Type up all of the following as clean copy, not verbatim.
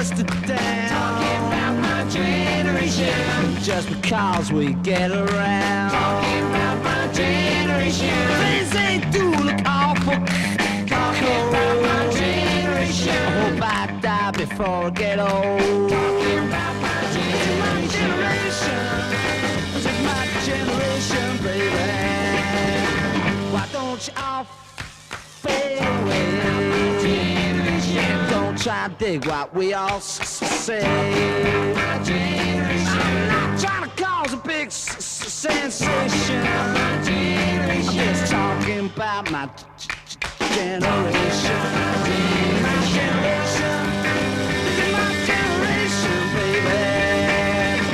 yesterday. Talking about my generation. Just because we get around. Talking about my generation. Things they do look awful. Talking about my generation. I hope I die before I get old. Talking about my generation. This is my generation, baby. Why don't you all fade away? Don't try to dig what we all say. I'm not trying to cause a big sensation. I'm just talking about my generation. My generation. This is my generation, baby.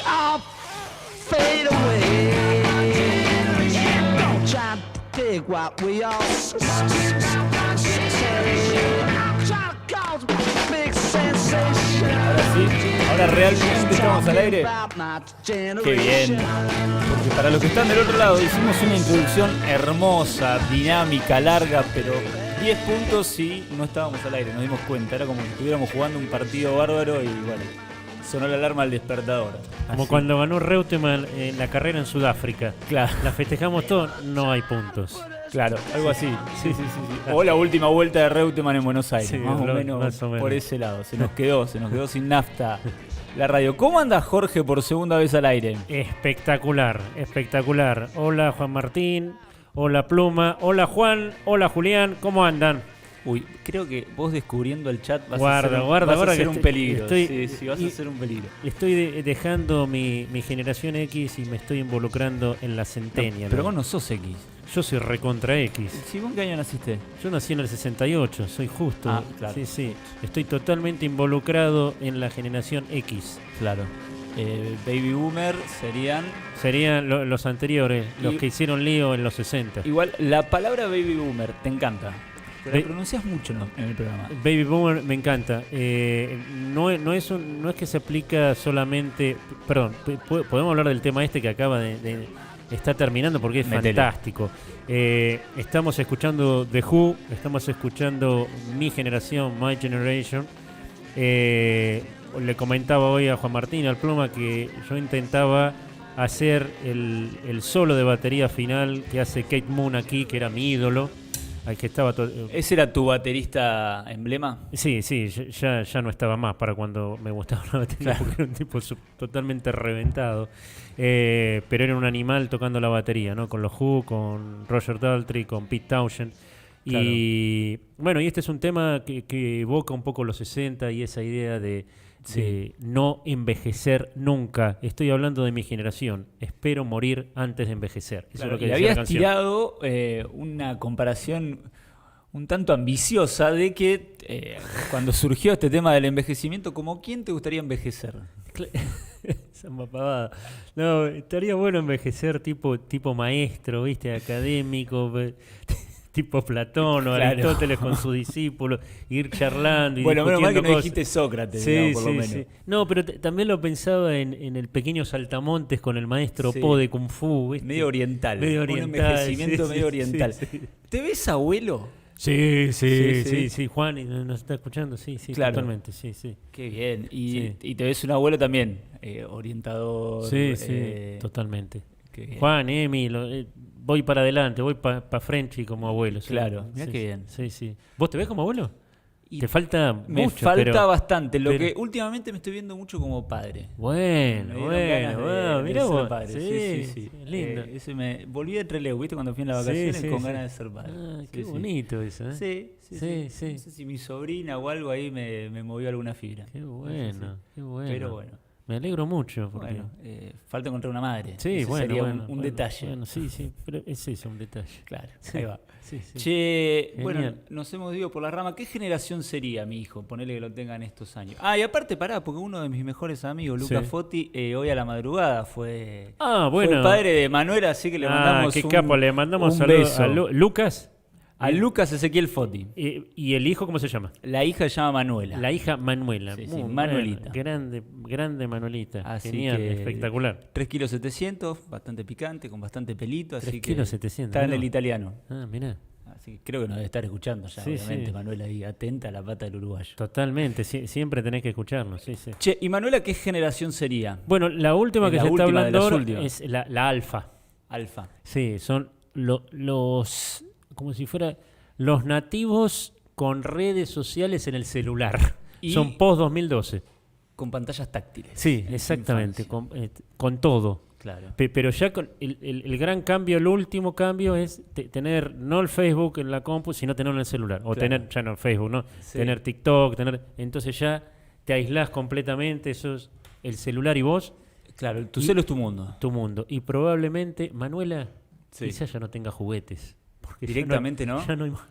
All fade away. Don't try to dig what we all say. Try to cause a big sensation. Ahora sí, ahora realmente estamos al aire. Qué bien. Porque para los que están del otro lado hicimos una introducción hermosa, dinámica, larga, pero 10 puntos y no estábamos al aire, nos dimos cuenta. Era como si estuviéramos jugando un partido bárbaro y bueno, sonó la alarma al despertador. Como así. cuando ganó Reutemann en la carrera en Sudáfrica. Claro. La festejamos todo, no hay puntos. Claro, algo así. Sí. O la última vuelta de Reutemann en Buenos Aires, Sí, más o menos más por ese lado. Se nos quedó sin nafta la radio. ¿Cómo anda Jorge por segunda vez al aire? Espectacular. Hola Juan Martín, hola Pluma, hola Juan, hola Julián, ¿cómo andan? Uy, creo que vos descubriendo el chat vas Guarda, a ser que un peligro. estoy- Sí, vas a ser un peligro. Estoy dejando mi generación X y me estoy involucrando en la centennial. Pero vos no sos X. Yo soy recontra X. ¿Sí, vos en qué año naciste? Yo nací en el 68, soy justo. Ah, claro. Sí. Estoy totalmente involucrado en la generación X. Claro. Baby Boomer serían... Serían los anteriores, los Y- que hicieron lío en los 60. Igual, la palabra Baby Boomer, te encanta. Pero la Ba- pronuncias mucho en el programa. Baby Boomer me encanta. No es que se aplica solamente... Perdón, podemos hablar del tema este que acaba de está terminando porque es Métele. fantástico. Estamos escuchando The Who, estamos escuchando Mi Generación, My Generation. Le comentaba hoy a Juan Martín, al Pluma, que yo intentaba hacer el solo de batería final que hace Kate Moon aquí, que era mi ídolo. Al que estaba ¿Ese era tu baterista emblema? Sí, ya no estaba más para cuando me gustaba la batería, Claro. porque era un tipo totalmente reventado. Pero era un animal tocando la batería, ¿no? Con los Who, con Roger Daltrey, con Pete Townshend. Claro. Y bueno, y este es un tema que evoca un poco los 60 y esa idea de no envejecer nunca. Estoy hablando de mi generación. Espero morir antes de envejecer. Eso Claro, es lo que y decía la habías canción. tirado una comparación un tanto ambiciosa de que cuando surgió este tema del envejecimiento, ¿como quién te gustaría envejecer? Esa pavada. No, estaría bueno envejecer tipo maestro, ¿viste? Académico, tipo Platón o Claro. Aristóteles con sus discípulos, ir charlando y Bueno, menos mal que no discutiendo dijiste Sócrates, Sí, digamos, por lo sí, menos. sí. No, pero también lo pensaba en el pequeño Saltamontes con el maestro Sí. Po de Kung Fu, ¿viste? Medio oriental. Medio Un oriental, envejecimiento sí, medio sí, oriental. sí. ¿Te ves abuelo? Sí, Juan, ¿nos está escuchando? Sí, Claro. totalmente, sí. Qué bien. Sí. Y te ves un abuelo también, orientador. Sí, totalmente. Qué bien. Juan, Emi, voy para adelante, voy para Frenchy como abuelo. Sí. Claro, mirá Sí, qué sí, bien. Sí. ¿Vos te ves como abuelo? Y Te falta me mucho, falta pero... bastante. Lo pero- que últimamente me estoy viendo mucho como padre. Bueno, Me dieron ganas de mirá ser vos. padre. Sí. Lindo. Volví de Trelew, ¿viste? Cuando fui en las vacaciones con ganas de ser padre. Ah, Sí, qué sí. bonito eso, ¿eh? Sí. Sí, sí. No sé si mi sobrina o algo ahí me movió alguna fibra. Qué bueno, qué bueno. Pero bueno. Me alegro mucho. Porque... Bueno, falta encontrar una madre. sí, Ese bueno, sería bueno, un bueno, detalle. Bueno, sí, pero es eso, un detalle. Claro, Sí, ahí va. sí, sí. Che, Genial. bueno, nos hemos ido por la rama. ¿Qué generación sería mi hijo? Ponele que lo tenga en estos años. Y aparte, pará, porque uno de mis mejores amigos, Lucas Sí. Foti, hoy a la madrugada fue, Ah, fue bueno. el padre de Manuela, así que le mandamos qué capo, le mandamos un saludos beso. a Lucas. A Lucas Ezequiel Foti. ¿Y el hijo cómo se llama? La hija se llama Manuela. La hija Manuela. Sí, Muy Manuelita. buena, grande Manuelita. Así Genial, que espectacular. 3,7 kilos, bastante picante, con bastante pelito. Así 3,7 que está en el mirá. italiano. Ah, mirá. Así que creo que nos debe estar escuchando ya, Sí, obviamente. sí. Manuela ahí atenta a la pata del uruguayo. Totalmente, siempre tenés que escucharlo, sí. Che, ¿y Manuela qué generación sería? Bueno, la última Es que la se está última de hablando las ahora últimas. es la alfa. Alfa. Sí, son los, como si fuera los nativos con redes sociales en el celular. Y- Son post-2012. Con pantallas táctiles. Sí, En su exactamente, infancia. con todo. Claro. Pero ya con el gran cambio, el último cambio es tener no el Facebook en la compu, sino tenerlo en el celular. O Claro. tener, ya no el Facebook, ¿no? Sí. Tener TikTok, entonces ya te aislás completamente, eso es el celular y vos, Claro, tu Y- celo es tu mundo. tu mundo. Y probablemente, Manuela, Sí. quizás ya no tenga juguetes. Porque ya Directamente, ¿no? Ya no hay más,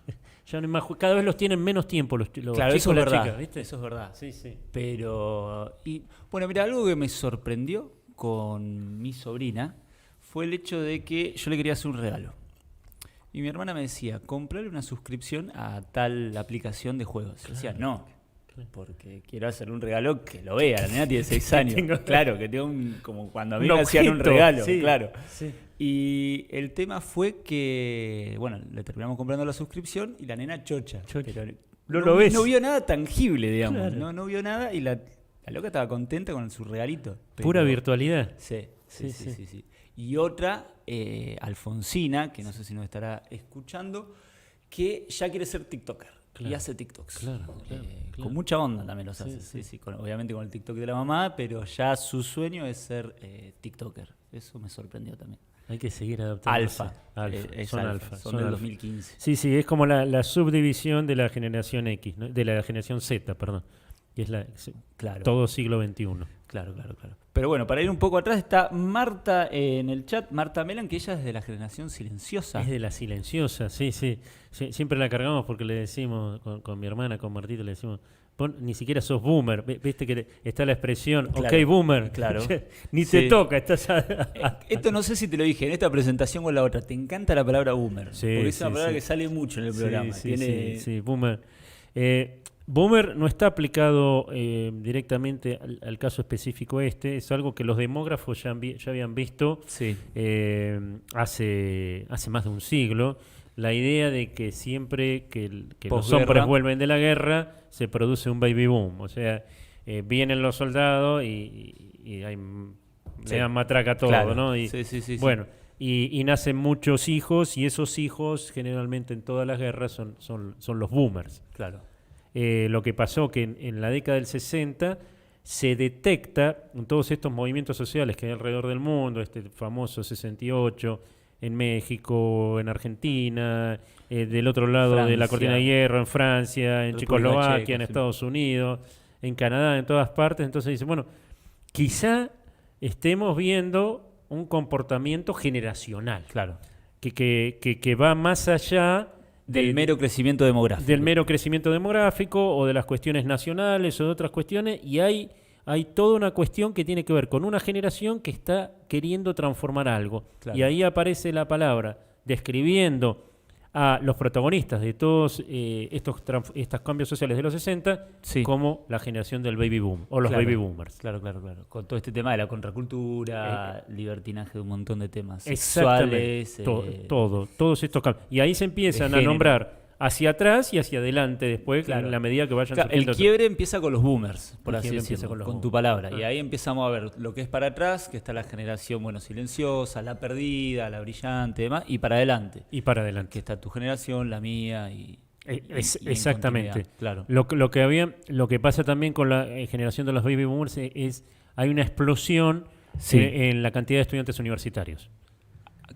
ya no hay más cada vez los tienen menos tiempo los Claro, chicos eso y es las verdad. chicas, ¿viste? Eso es verdad. Sí, sí. Pero, bueno, mira, algo que me sorprendió con mi sobrina fue el hecho de que yo le quería hacer un regalo. Y mi hermana me decía, comprarle una suscripción a tal aplicación de juegos. Yo decía, no, porque quiero hacer un regalo que lo vea. La nena tiene 6 años. tengo- Claro, que tenga como cuando a mí Un me hacían un objeto, regalo, sí, claro. sí. Y el tema fue que, bueno, le terminamos comprando la suscripción y la nena chocha. Chocha. Pero No lo ves. No vio nada tangible, digamos. Claro. No vio nada y la loca estaba contenta con su regalito. Pura Pero- virtualidad. Sí, Sí, sí, sí, sí. sí, sí. Y otra, Alfonsina, que no sé si nos estará escuchando, que ya quiere ser TikToker. Y Claro. hace TikToks. Claro, claro. Con mucha onda también los Sí, hace. sí. Sí, sí, obviamente con el TikTok de la mamá, pero ya su sueño es ser TikToker. Eso me sorprendió también. Hay que seguir adaptándose. Alfa. Alfa. Son alfa. Son del alfa. 2015. Sí, sí, es como la subdivisión de la generación X, ¿no? De la generación Z, perdón. Que es Claro. todo siglo XXI. Claro. Pero bueno, para ir un poco atrás está Marta en el chat, Marta Melan, que ella es de la generación silenciosa. Es de la silenciosa, sí. Siempre la cargamos porque le decimos, con mi hermana, con Martita, le decimos, ni siquiera sos boomer. Viste que está la expresión, Claro, ok, boomer. claro. Ni Sí. te toca, estás Esto no sé si te lo dije en esta presentación o en la otra. Te encanta la palabra boomer. Sí, porque es sí, una palabra sí. que sale mucho en el programa. Sí, Tiene... sí, boomer. Boomer no está aplicado directamente al caso específico este, es algo que los demógrafos ya habían visto Sí. hace más de un siglo. La idea de que siempre que los Posguerra. hombres vuelven de la guerra se produce un baby boom, o sea, vienen los soldados y hay, Sí. le dan matraca a todo, Claro. ¿no? Y, Sí. bueno, y nacen muchos hijos y esos hijos generalmente en todas las guerras son los boomers. Claro. Lo que pasó que en la década del 60 se detecta en todos estos movimientos sociales que hay alrededor del mundo, este famoso 68 en México, en Argentina, del otro lado de la Francia. cortina de hierro, en Francia, en República Checoslovaquia, Checa, en sí. Estados Unidos, en Canadá, en todas partes. Entonces dice, bueno, quizá estemos viendo un comportamiento generacional Claro. que va más allá Del mero crecimiento demográfico. del mero crecimiento demográfico o de las cuestiones nacionales o de otras cuestiones, y hay toda una cuestión que tiene que ver con una generación que está queriendo transformar algo. Claro. Y ahí aparece la palabra describiendo a los protagonistas de todos estos cambios sociales de los 60 Sí. como la generación del baby boom o los Claro. baby boomers. Claro. Con todo este tema de la contracultura, libertinaje de un montón de temas Exactamente. sexuales. Todos estos cambios. Y ahí se empiezan a género. nombrar hacia atrás y hacia adelante después, Claro. en la medida que vayan Claro, el surgiendo. quiebre empieza con los boomers, por El así quiebre decirlo, empieza con los con tu boomers. palabra. Y ahí empezamos a ver lo que es para atrás, que está la generación, bueno, silenciosa, la perdida, la brillante, demás, y para adelante, Y para que adelante. está tu generación, la mía y y en Exactamente. continuidad, claro. Lo que pasa también con la generación de los baby boomers es hay una explosión Sí. en la cantidad de estudiantes universitarios.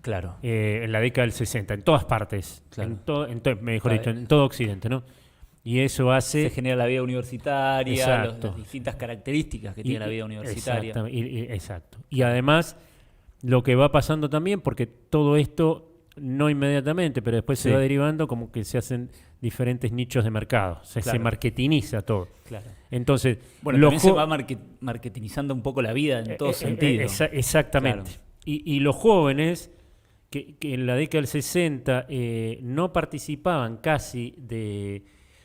Claro. En la década del 60, en todas partes, Claro. mejor Claro. dicho, en todo Occidente, ¿no? Y eso hace... Se genera la vida universitaria, Exacto. las distintas características que tiene la vida universitaria. Exacto. Y además, lo que va pasando también, porque todo esto, no inmediatamente, pero después Sí. se va derivando como que se hacen diferentes nichos de mercado. Se Claro. marketiniza todo. Claro. Entonces, Bueno, los también se jo- va marketinizando un poco la vida en todo sentido. Exactamente. Claro. Y los jóvenes que en la década del 60 no participaban casi de...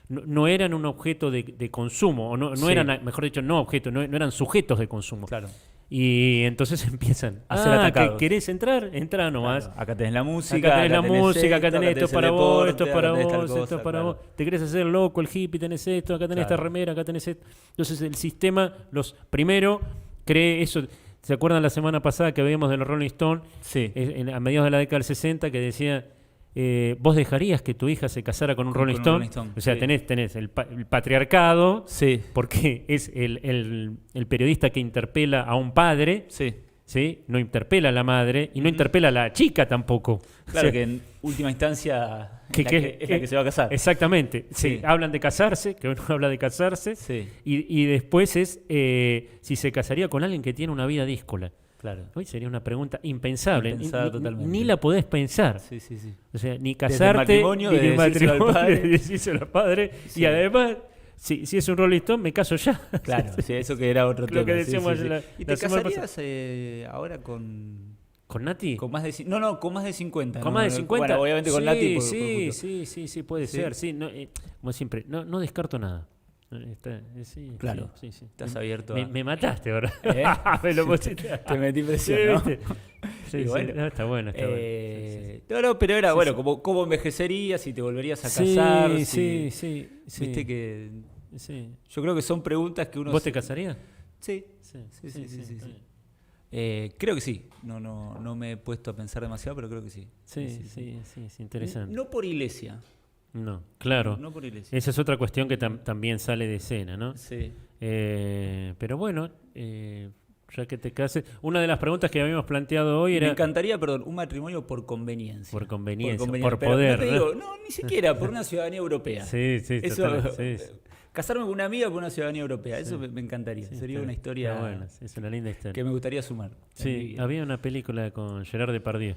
No eran un objeto de consumo, o no Sí. eran, mejor dicho, no objetos, no eran sujetos de consumo. Claro. Y entonces empiezan A ser atacados. ¿querés entrar? Entra nomás. Claro. Acá tenés la música. Acá tenés la música, acá tenés esto es para vos, esto es para acá tenés tal vos, esto cosa, es para claro. vos. Te querés hacer loco, el hippie, tenés esto, acá tenés esta Claro. remera, acá tenés esto. Entonces el sistema, primero, cree eso. ¿Se acuerdan la semana pasada que veíamos de los Rolling Stones? Sí. A mediados de la década del 60 que decía, ¿vos dejarías que tu hija se casara con un Con Rolling un Stone? Rolling Stone, O sea, sí. tenés el patriarcado, Sí. porque es el periodista que interpela a un padre, Sí. ¿sí? No interpela a la madre y no interpela a la chica tampoco. Claro O sea, que en última instancia que- es la que se va a casar. Exactamente. Sí, Sí. hablan de casarse, que uno habla de casarse, Sí. y después es si se casaría con alguien que tiene una vida díscola. Claro. Hoy sería una pregunta impensable. Impensada totalmente. Ni la podés pensar. Sí, sí, sí. O sea, ni Desde el casarte, matrimonio, ni de el decírselo al matrimonio, padre. de decírselo al padre. Sí. Y además, si es un Rolling Stone, me caso ya. Claro, sí, eso que era otro Lo tema. que sí, decíamos sí, sí. la- ¿Y la te semana casarías ahora con ¿Con Nati? más de con más de 50? ¿Con ¿no? más de 50? Bueno, obviamente con Sí, Nati. sí, puede Sí. ser. Sí, no, como siempre, no descarto nada. Sí, Claro. sí, sí. Estás abierto a... Me mataste ahora. ¿Eh? Me lo pusiste. Te metí presión, Sí, ¿no? ¿viste? Sí, Y sí, bueno. no, está bueno. Sí, sí. No, pero era, Sí, bueno, sí. ¿cómo envejecerías si te volverías a Sí, casar? sí. Viste que... Sí. Yo creo que son preguntas que uno... ¿Vos te casarías? Sí. Sí, Sí. está bien. Creo que sí. No me he puesto a pensar demasiado, pero creo que sí. Sí, es interesante. No por iglesia. No, claro. No por iglesia. Esa es otra cuestión que también sale de escena, ¿no? Sí. Pero bueno, ya que te cases. Una de las preguntas que habíamos planteado hoy Me era encantaría, perdón, un matrimonio por conveniencia. por conveniencia, por pero poder. No te ¿no? digo, no, ni siquiera, por una ciudadanía europea. Sí, Eso, total, sí. Casarme con una amiga por una ciudadanía europea, eso me encantaría. Sí, Sería está- una historia está buena, es una linda historia. que me gustaría sumar. en mi Sí, vida. había una película con Gerard Depardieu.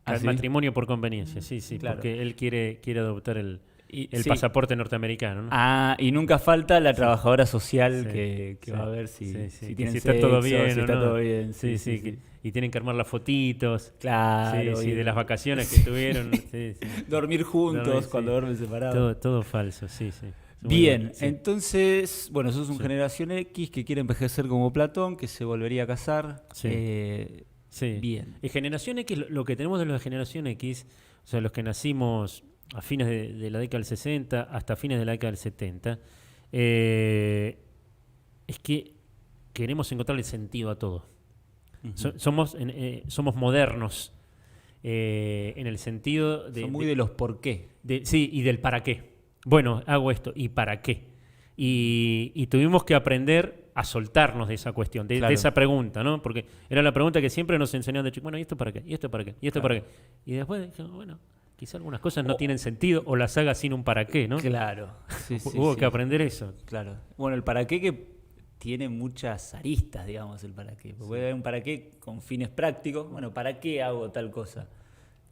¿Ah, sí? Matrimonio por conveniencia, sí, Claro. porque él quiere adoptar el Sí. pasaporte norteamericano, ¿no? Ah, y nunca falta la trabajadora social Sí, que sí, va a ver si, sí, si que tienen si está todo sexo, bien si o está no. todo bien. Sí, y tienen que armar las fotitos. Claro. Sí, y de las vacaciones que tuvieron. Sí. dormir juntos Dormir, sí. cuando duermen separados. Todo falso, sí. Muy Bien, bueno, sí. entonces, bueno, sos un Sí. generación X que quiere envejecer como Platón, que se volvería a casar. Sí. Sí. Bien. Y generación X, lo que tenemos de la generación X, o sea, los que nacimos a fines de la década del 60 hasta fines de la década del 70, es que queremos encontrarle sentido a todo. Somos modernos en el sentido Son muy de los por qué. sí, y del para qué. Bueno, hago esto, ¿y para qué? Y tuvimos que aprender a soltarnos de esa cuestión, de Claro. esa pregunta, ¿no? Porque era la pregunta que siempre nos enseñaban de chico, bueno, ¿y esto para qué? ¿Y esto para qué? ¿Y esto Claro. para qué? Y después dijimos, bueno, quizá algunas cosas no tienen sentido o las haga sin un para qué, ¿no? Claro. Sí, sí, Hubo sí. que aprender eso. Claro. Bueno, el para qué que tiene muchas aristas, digamos, el para qué. Puede haber un para qué con fines prácticos. Bueno, ¿para qué hago tal cosa?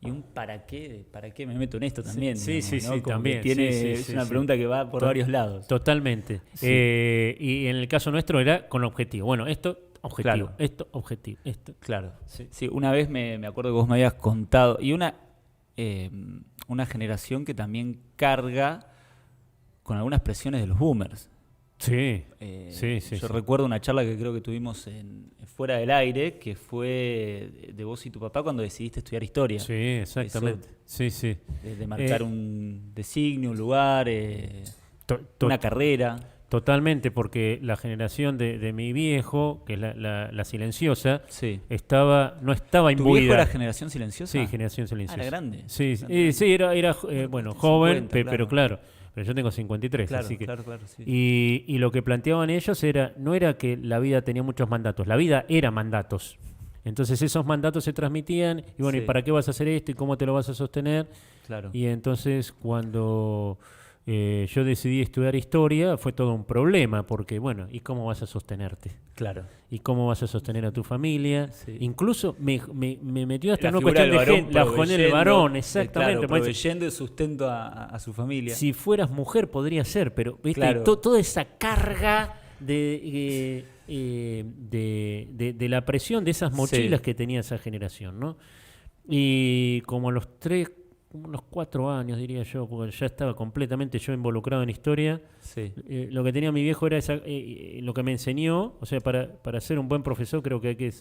Y un para qué me meto en esto también. Sí, digamos, sí, ¿no? sí, Como también. que tiene, Sí, sí, es sí, una sí. pregunta que va por varios lados. Totalmente. Sí. Y en el caso nuestro era con objetivo. Bueno, esto, objetivo. Claro. Esto, objetivo. Esto. Claro. Sí, una vez me acuerdo que vos me habías contado. Y una generación que también carga con algunas presiones de los boomers. Sí. Yo recuerdo una charla que creo que tuvimos fuera del aire, que fue de vos y tu papá cuando decidiste estudiar historia. Sí, exactamente. Sí. De marcar un designio, un lugar, To- una carrera. Totalmente, porque la generación de mi viejo, que es la silenciosa, Sí. no estaba ¿Tu imbuida. viejo era generación silenciosa? Sí, generación silenciosa. era grande. Sí, Grande. sí, era bueno, joven, 50, pero claro. Pero yo tengo 53, Claro, así que... claro, sí. Y lo que planteaban ellos no era que la vida tenía muchos mandatos, la vida era mandatos. Entonces esos mandatos se transmitían, y bueno, Sí. ¿y para qué vas a hacer esto? ¿Y cómo te lo vas a sostener? Claro. Y entonces cuando yo decidí estudiar historia, fue todo un problema, porque bueno, ¿y cómo vas a sostenerte? Claro. ¿Y cómo vas a sostener a tu familia? Sí. Incluso me metió hasta La en una figura cuestión del de varón la Juan el varón, exactamente. Claro, Pues, proveyendo el sustento a su familia. si fueras mujer podría ser, pero ¿viste? Claro. Toda esa carga de la presión de esas mochilas Sí. que tenía esa generación, ¿no? Y como a los 4 años, diría yo, porque ya estaba completamente yo involucrado en historia, Sí. lo que tenía mi viejo era lo que me enseñó, o sea, para ser un buen profesor creo que hay que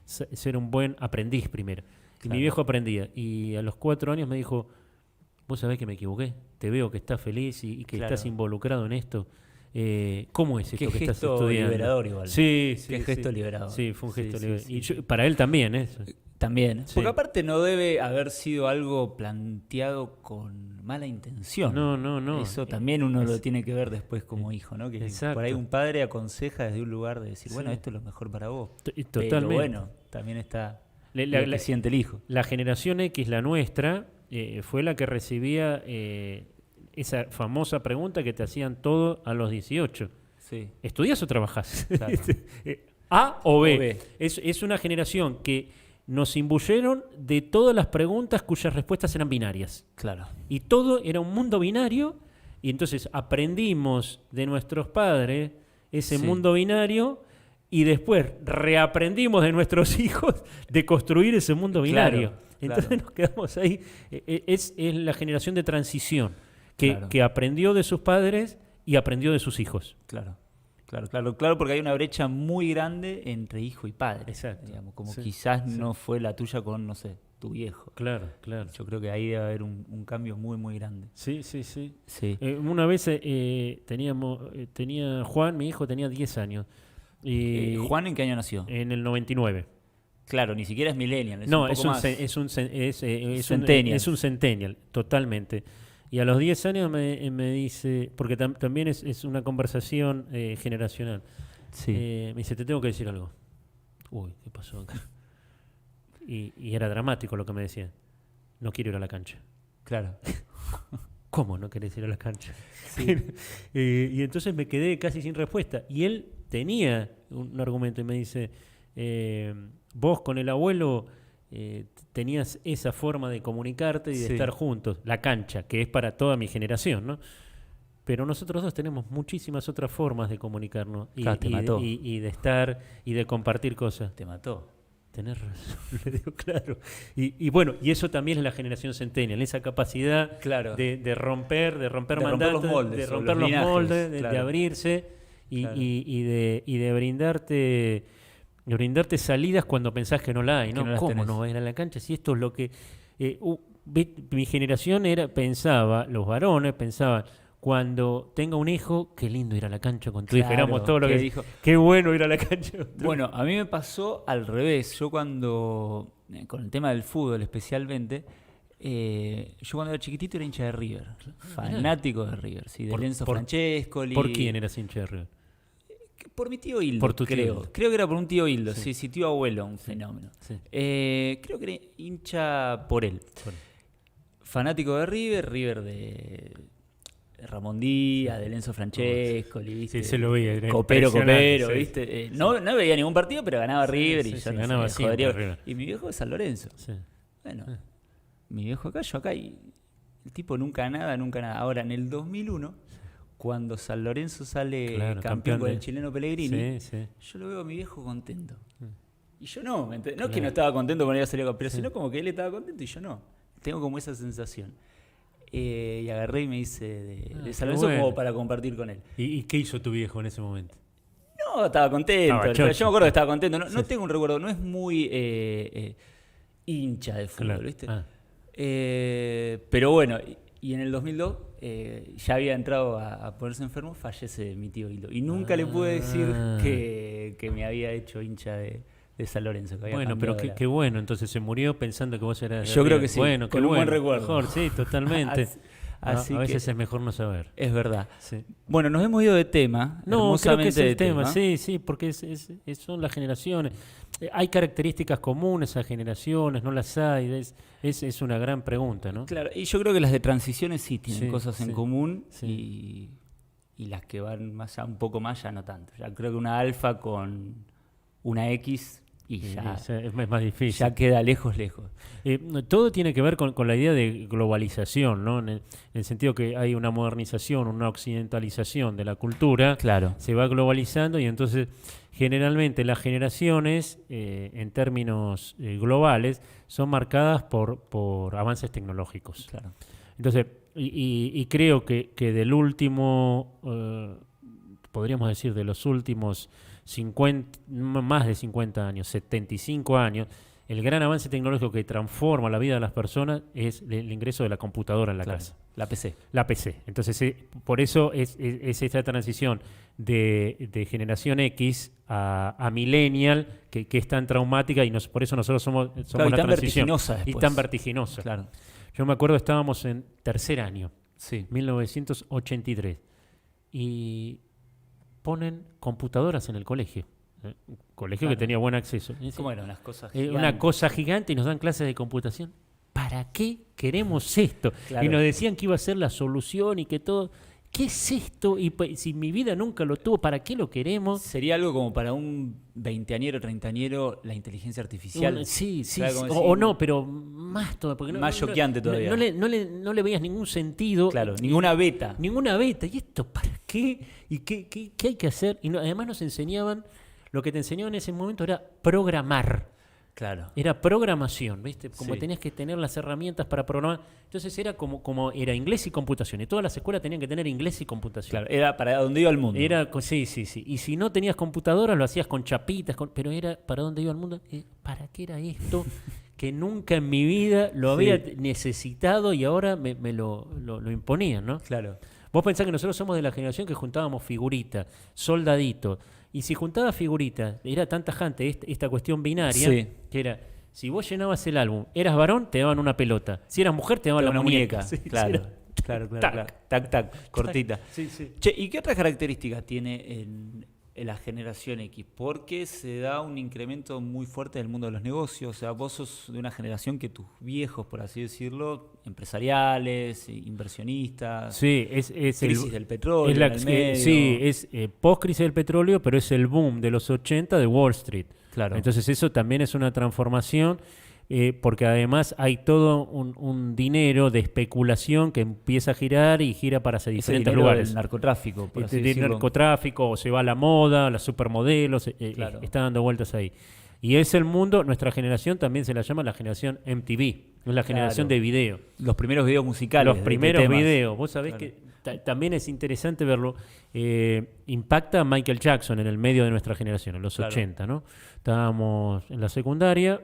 ser un buen aprendiz primero. Y Claro. mi viejo aprendía, y a los 4 años me dijo, vos sabés que me equivoqué, te veo que estás feliz y que Claro. estás involucrado en esto. ¿Cómo es esto Qué que estás gesto estudiando? liberador igual. Sí, sí. Qué gesto sí. liberador. Sí, fue un Sí, gesto sí, liberador. sí. Y para él también, ¿eh? También. Sí. Porque aparte no debe haber sido algo planteado con mala intención. No. Eso también uno lo tiene que ver después como hijo, ¿no? Que Exacto. por ahí un padre aconseja desde un lugar de decir, bueno, Sí. esto es lo mejor para vos. Totalmente. Pero bueno, también está La- lo que la- siente el hijo. La generación X, la nuestra, fue la que recibía esa famosa pregunta que te hacían todo a los 18. Sí. ¿Estudias o trabajas? Claro. ¿A o B? O B. Es una generación que nos imbuyeron de todas las preguntas cuyas respuestas eran binarias. Claro. Y todo era un mundo binario, y entonces aprendimos de nuestros padres ese Sí. mundo binario, y después reaprendimos de nuestros hijos de construir ese mundo binario. Claro, Entonces claro. nos quedamos ahí. Es la generación de transición que, Claro. que aprendió de sus padres y aprendió de sus hijos. Claro, porque hay una brecha muy grande entre hijo y padre. Exacto. Digamos, como Sí, quizás sí. no fue la tuya con, no sé, tu viejo. Claro. Yo creo que ahí debe haber un cambio muy, muy grande. Sí. Sí. Una vez tenía Juan, mi hijo, tenía 10 años. Y ¿Juan en qué año nació? en el 99. Claro, ni siquiera es millennial. No, un poco más. centennial. Es un centennial, totalmente. Y a los 10 años me dice, porque también es una conversación generacional. Sí. Me dice, te tengo que decir algo. Uy, ¿qué pasó acá? Y era dramático lo que me decía. No quiero ir a la cancha. Claro. ¿Cómo no querés ir a la cancha? Y entonces me quedé casi sin respuesta. Y él tenía un argumento y me dice, vos con el abuelo tenías esa forma de comunicarte y de Sí. estar juntos. La cancha, que es para toda mi generación, ¿no? Pero nosotros dos tenemos muchísimas otras formas de comunicarnos Claro, te mató. y de estar y de compartir cosas. Te mató. Tenés razón, le digo, claro. Y bueno, y eso también es la generación centennial, esa capacidad Claro. de romper romper mandatos, los moldes, de o romper los los linajes, moldes, de claro. abrirse Claro. y de brindarte salidas cuando pensás que no la hay, Que ¿no? no las ¿Cómo tenés. no va a ir a la cancha? Si esto es lo que... mi generación pensaba, los varones pensaban, cuando tenga un hijo, qué lindo ir a la cancha con tu hijo. Claro, Éramos todo lo que que dijo. qué bueno ir a la cancha. con tu Bueno, a mí me pasó al revés. Yo cuando, con el tema del fútbol especialmente, yo cuando era chiquitito era hincha de River. Fanático de River, sí. De Lenzo Francescoli. ¿Por quién eras hincha de River? Por mi tío Hildo, Por tu tío creo. Hildo. Creo que era por un tío Hildo, Sí. sí, tío abuelo, un fenómeno. Sí. Creo que era hincha por él. Bueno. Fanático de River de Ramón Díaz, de Lenzo Francescoli, ¿viste? Sí, se lo veía, era Copero, impresionante, sí. ¿viste? No veía ningún partido, pero ganaba River y sí, yo sí, no sé, ganaba siempre jodería. River. Y mi viejo de San Lorenzo. Sí. Bueno, mi viejo acá, yo acá, y el tipo nunca nada. Ahora, en el 2001, cuando San Lorenzo sale Claro, campeón con de- el chileno Pellegrini, Sí. yo lo veo a mi viejo contento. Y yo no, ¿me entendés? No es que Claro. no estaba contento cuando iba a salir campeón, pero sino como que él estaba contento y yo no. Tengo como esa sensación. Y agarré y me hice de San qué Lorenzo bueno. como para compartir con él. ¿Y qué hizo tu viejo en ese momento? No, estaba contento. Estaba Yo chocho. me acuerdo que estaba contento. No tengo un recuerdo, no es muy hincha de fútbol, Claro. ¿viste? Ah. Pero bueno, y en el 2002 ya había entrado a ponerse enfermo, fallece mi tío Hildo. Y nunca le pude decir Ah. que me había hecho hincha de San Lorenzo. Que había Bueno, pero cambiado qué bueno, entonces se murió pensando que vos eras de Yo creo River. que sí, Bueno, con qué un buen bueno. recuerdo. Mejor, sí, totalmente. Así a veces que es mejor no saber. es verdad. Sí. Bueno, nos hemos ido de tema. No, creo que es hermosamente el de tema, sí, porque son las generaciones. Hay características comunes a generaciones, no las hay, es una gran pregunta, ¿no? Claro, y yo creo que las de transiciones sí tienen Sí, cosas en sí, común sí. y las que van un poco más ya no tanto. Ya creo que una alfa con una X y ya, Es más difícil. ya queda lejos. Todo tiene que ver con la idea de globalización, ¿no? En el sentido que hay una modernización, una occidentalización de la cultura, Claro. se va globalizando y entonces generalmente las generaciones, en términos globales, son marcadas por avances tecnológicos. Claro. Entonces, y creo que del último, podríamos decir, de los últimos 50, más de 50 años, 75 años, el gran avance tecnológico que transforma la vida de las personas es el ingreso de la computadora en la Claro. casa. La PC. La PC. Entonces, por eso es esta transición de generación X a millennial que es tan traumática y por eso nosotros somos Claro, y la tan transición. vertiginosa Y después. tan vertiginosa. Claro. Yo me acuerdo, estábamos en tercer año, Sí. 1983, y ponen computadoras en el colegio. Un colegio Claro. que tenía buen acceso. Y ¿Cómo eran las cosas? una gigantes? cosa gigante y nos dan clases de computación. ¿Para qué queremos esto? Claro. Y nos decían que iba a ser la solución y que todo. ¿Qué es esto? Y si mi vida nunca lo tuvo, ¿para qué lo queremos? Sería algo como para un veinteañero, treintañero, la inteligencia artificial. Sí, Claro, como o decir, no, pero más todavía. Porque Más choqueante todavía. No le veías ningún sentido. Claro, ninguna beta. Ninguna beta. ¿Y esto para qué? ¿Y qué hay que hacer? Y además nos enseñaban, lo que te enseñaban en ese momento era programar. Claro. Era programación, ¿viste? Como Sí. tenías que tener las herramientas para programar. Entonces era como era inglés y computación. Y todas las escuelas tenían que tener inglés y computación. Claro, era para donde iba el mundo. Sí. Y si no tenías computadora, lo hacías con chapitas, pero era para dónde iba el mundo. ¿Para qué era esto? Que nunca en mi vida lo Sí. había necesitado y ahora me lo imponían, ¿no? Claro. Vos pensás que nosotros somos de la generación que juntábamos figuritas, soldaditos. Y si juntabas figuritas, era tan tajante esta cuestión binaria, Sí. que era, si vos llenabas el álbum, eras varón, te daban una pelota. Si eras mujer, te daban la Una muñeca. muñeca. Sí, Claro. era- Claro. Tac. Tac, cortita. Sí, sí. Che, ¿y qué otras características tiene en la generación X? Porque se da un incremento muy fuerte del mundo de los negocios. O sea, vos sos de una generación que tus viejos, por así decirlo, empresariales, inversionistas, Sí, es crisis del petróleo es la- en el medio. sí, es post-crisis del petróleo, pero es el boom de los 80 de Wall Street. Claro. Entonces eso también es una transformación, porque además hay todo un dinero de especulación que empieza a girar y gira para hacia Ese diferentes dinero lugares. del narcotráfico, por así De decirlo. narcotráfico, o se va a la moda, las supermodelos, Claro. está dando vueltas ahí. Y es el mundo, nuestra generación también se la llama la generación MTV, es la generación Claro. de video. Los primeros videos musicales. Los de primeros temas. videos, vos sabés Claro. que también es interesante verlo. Impacta a Michael Jackson en el medio de nuestra generación, en los Claro. 80, ¿no? Estábamos en la secundaria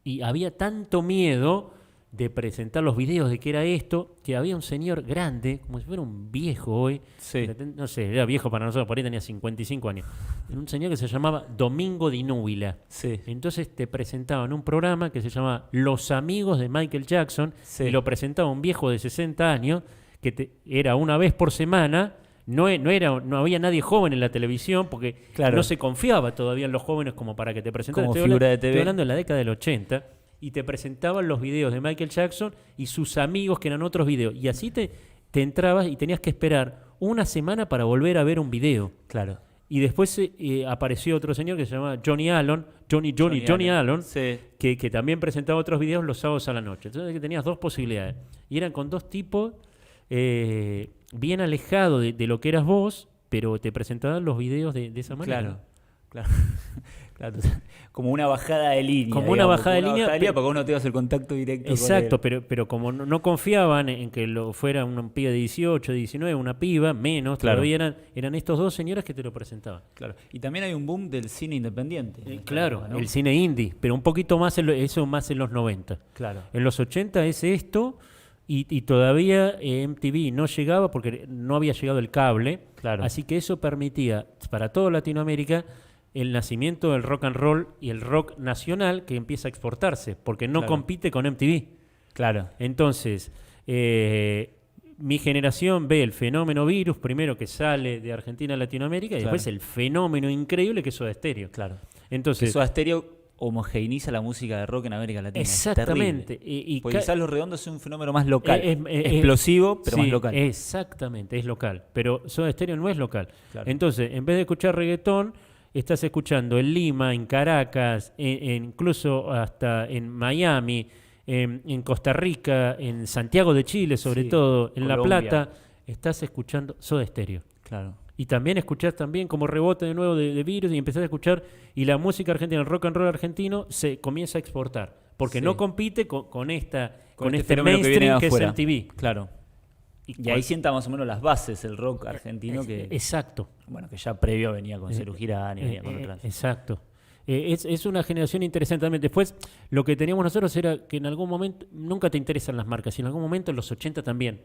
y había tanto miedo de presentar los videos de qué era esto, que había un señor grande, como si fuera un viejo hoy, Sí. no sé, era viejo para nosotros, por ahí tenía 55 años, era un señor que se llamaba Domingo Di Núbila. Sí. Entonces te presentaban un programa que se llamaba Los Amigos de Michael Jackson, Sí. y lo presentaba un viejo de 60 años, que era una vez por semana. No había nadie joven en la televisión porque Claro. no se confiaba todavía en los jóvenes como para que te presentaran. Como Estoy figura hablando- de TV. Estoy hablando de la década del 80 y te presentaban los videos de Michael Jackson y sus amigos que eran otros videos. Y así te entrabas y tenías que esperar una semana para volver a ver un video. Claro. Y después apareció otro señor que se llama Johnny Allen, Johnny Allen, Sí. que también presentaba otros videos los sábados a la noche. Entonces que tenías dos posibilidades. Y eran con dos tipos bien alejados de lo que eras vos, pero te presentaban los videos de esa manera. Claro, claro. Claro. Como una bajada de línea. Como una bajada de línea, para que vos no tengas el contacto directo Exacto, con él. pero como no confiaban en que lo fuera un pibe de 18, 19, una piba, menos, Claro. todavía eran estos dos señores que te lo presentaban. Claro. Y también hay un boom del cine independiente. Claro, ¿no? el cine indie, pero un poquito más, eso más en los 90. Claro. En los 80 es esto, y todavía MTV no llegaba porque no había llegado el cable, Claro. así que eso permitía para toda Latinoamérica el nacimiento del rock and roll y el rock nacional que empieza a exportarse, porque no Claro. compite con MTV. Claro. Entonces, mi generación ve el fenómeno Virus, primero que sale de Argentina a Latinoamérica, y Claro. después el fenómeno increíble que es Soda Stereo. Claro. Entonces, Que Soda Stereo homogeneiza la música de rock en América Latina. Es exactamente. terrible. Porque quizás Los Redondos es un fenómeno más local. Es- explosivo, pero sí, más local. Exactamente, es local. Pero Soda Stereo no es local. Claro. Entonces, en vez de escuchar reggaetón, estás escuchando en Lima, en Caracas, incluso hasta en Miami, en Costa Rica, en Santiago de Chile, sobre Sí, todo, en La Colombia. Plata, estás escuchando Soda Stereo. Claro. Y también escuchás también como rebote de nuevo de Virus y empezás a escuchar y la música argentina, el rock and roll argentino se comienza a exportar porque Sí. no compite con este fenómeno que viene mainstream de que es afuera. MTV. Claro. Y ahí sienta más o menos las bases el rock argentino que, Exacto. bueno, que ya previo venía con Serú Girán y venía con otras. Exacto. Es una generación interesante también. Después, lo que teníamos nosotros era que en algún momento, nunca te interesan las marcas, y en algún momento en los 80 también.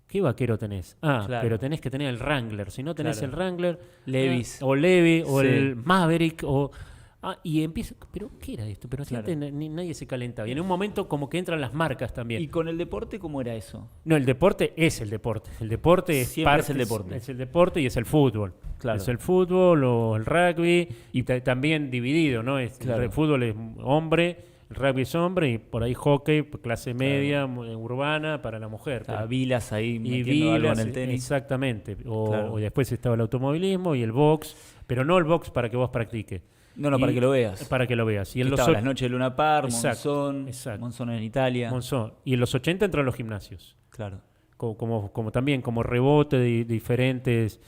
¿Qué vaquero tenés? Claro. Pero tenés que tener el Wrangler. Si no tenés Claro. el Wrangler, Levi's. o Levi, o Sí. el Maverick, y empieza, ¿pero qué era esto? Pero Claro. antes nadie se calentaba. Y en un momento como que entran las marcas también. ¿Y con el deporte cómo era eso? No, el deporte es el deporte. El deporte es Siempre parte, es el deporte. Es el deporte y es el fútbol. Claro. Es el fútbol o el rugby y también dividido, ¿no? Claro. El fútbol es hombre, el rugby es hombre y por ahí hockey, clase media, urbana para la mujer. Estaba Vilas ahí Y metiendo algo en Vilas, el tenis. exactamente. Claro. O después estaba el automovilismo y el box, pero no el box para que vos practiques. No, para que lo veas. Para que lo veas. Y en Que los estaba las noches de Luna Park, Exacto, Monzón, exacto. Monzón en Italia. Y en los 80 entran los gimnasios. Claro. Como también como rebote de diferentes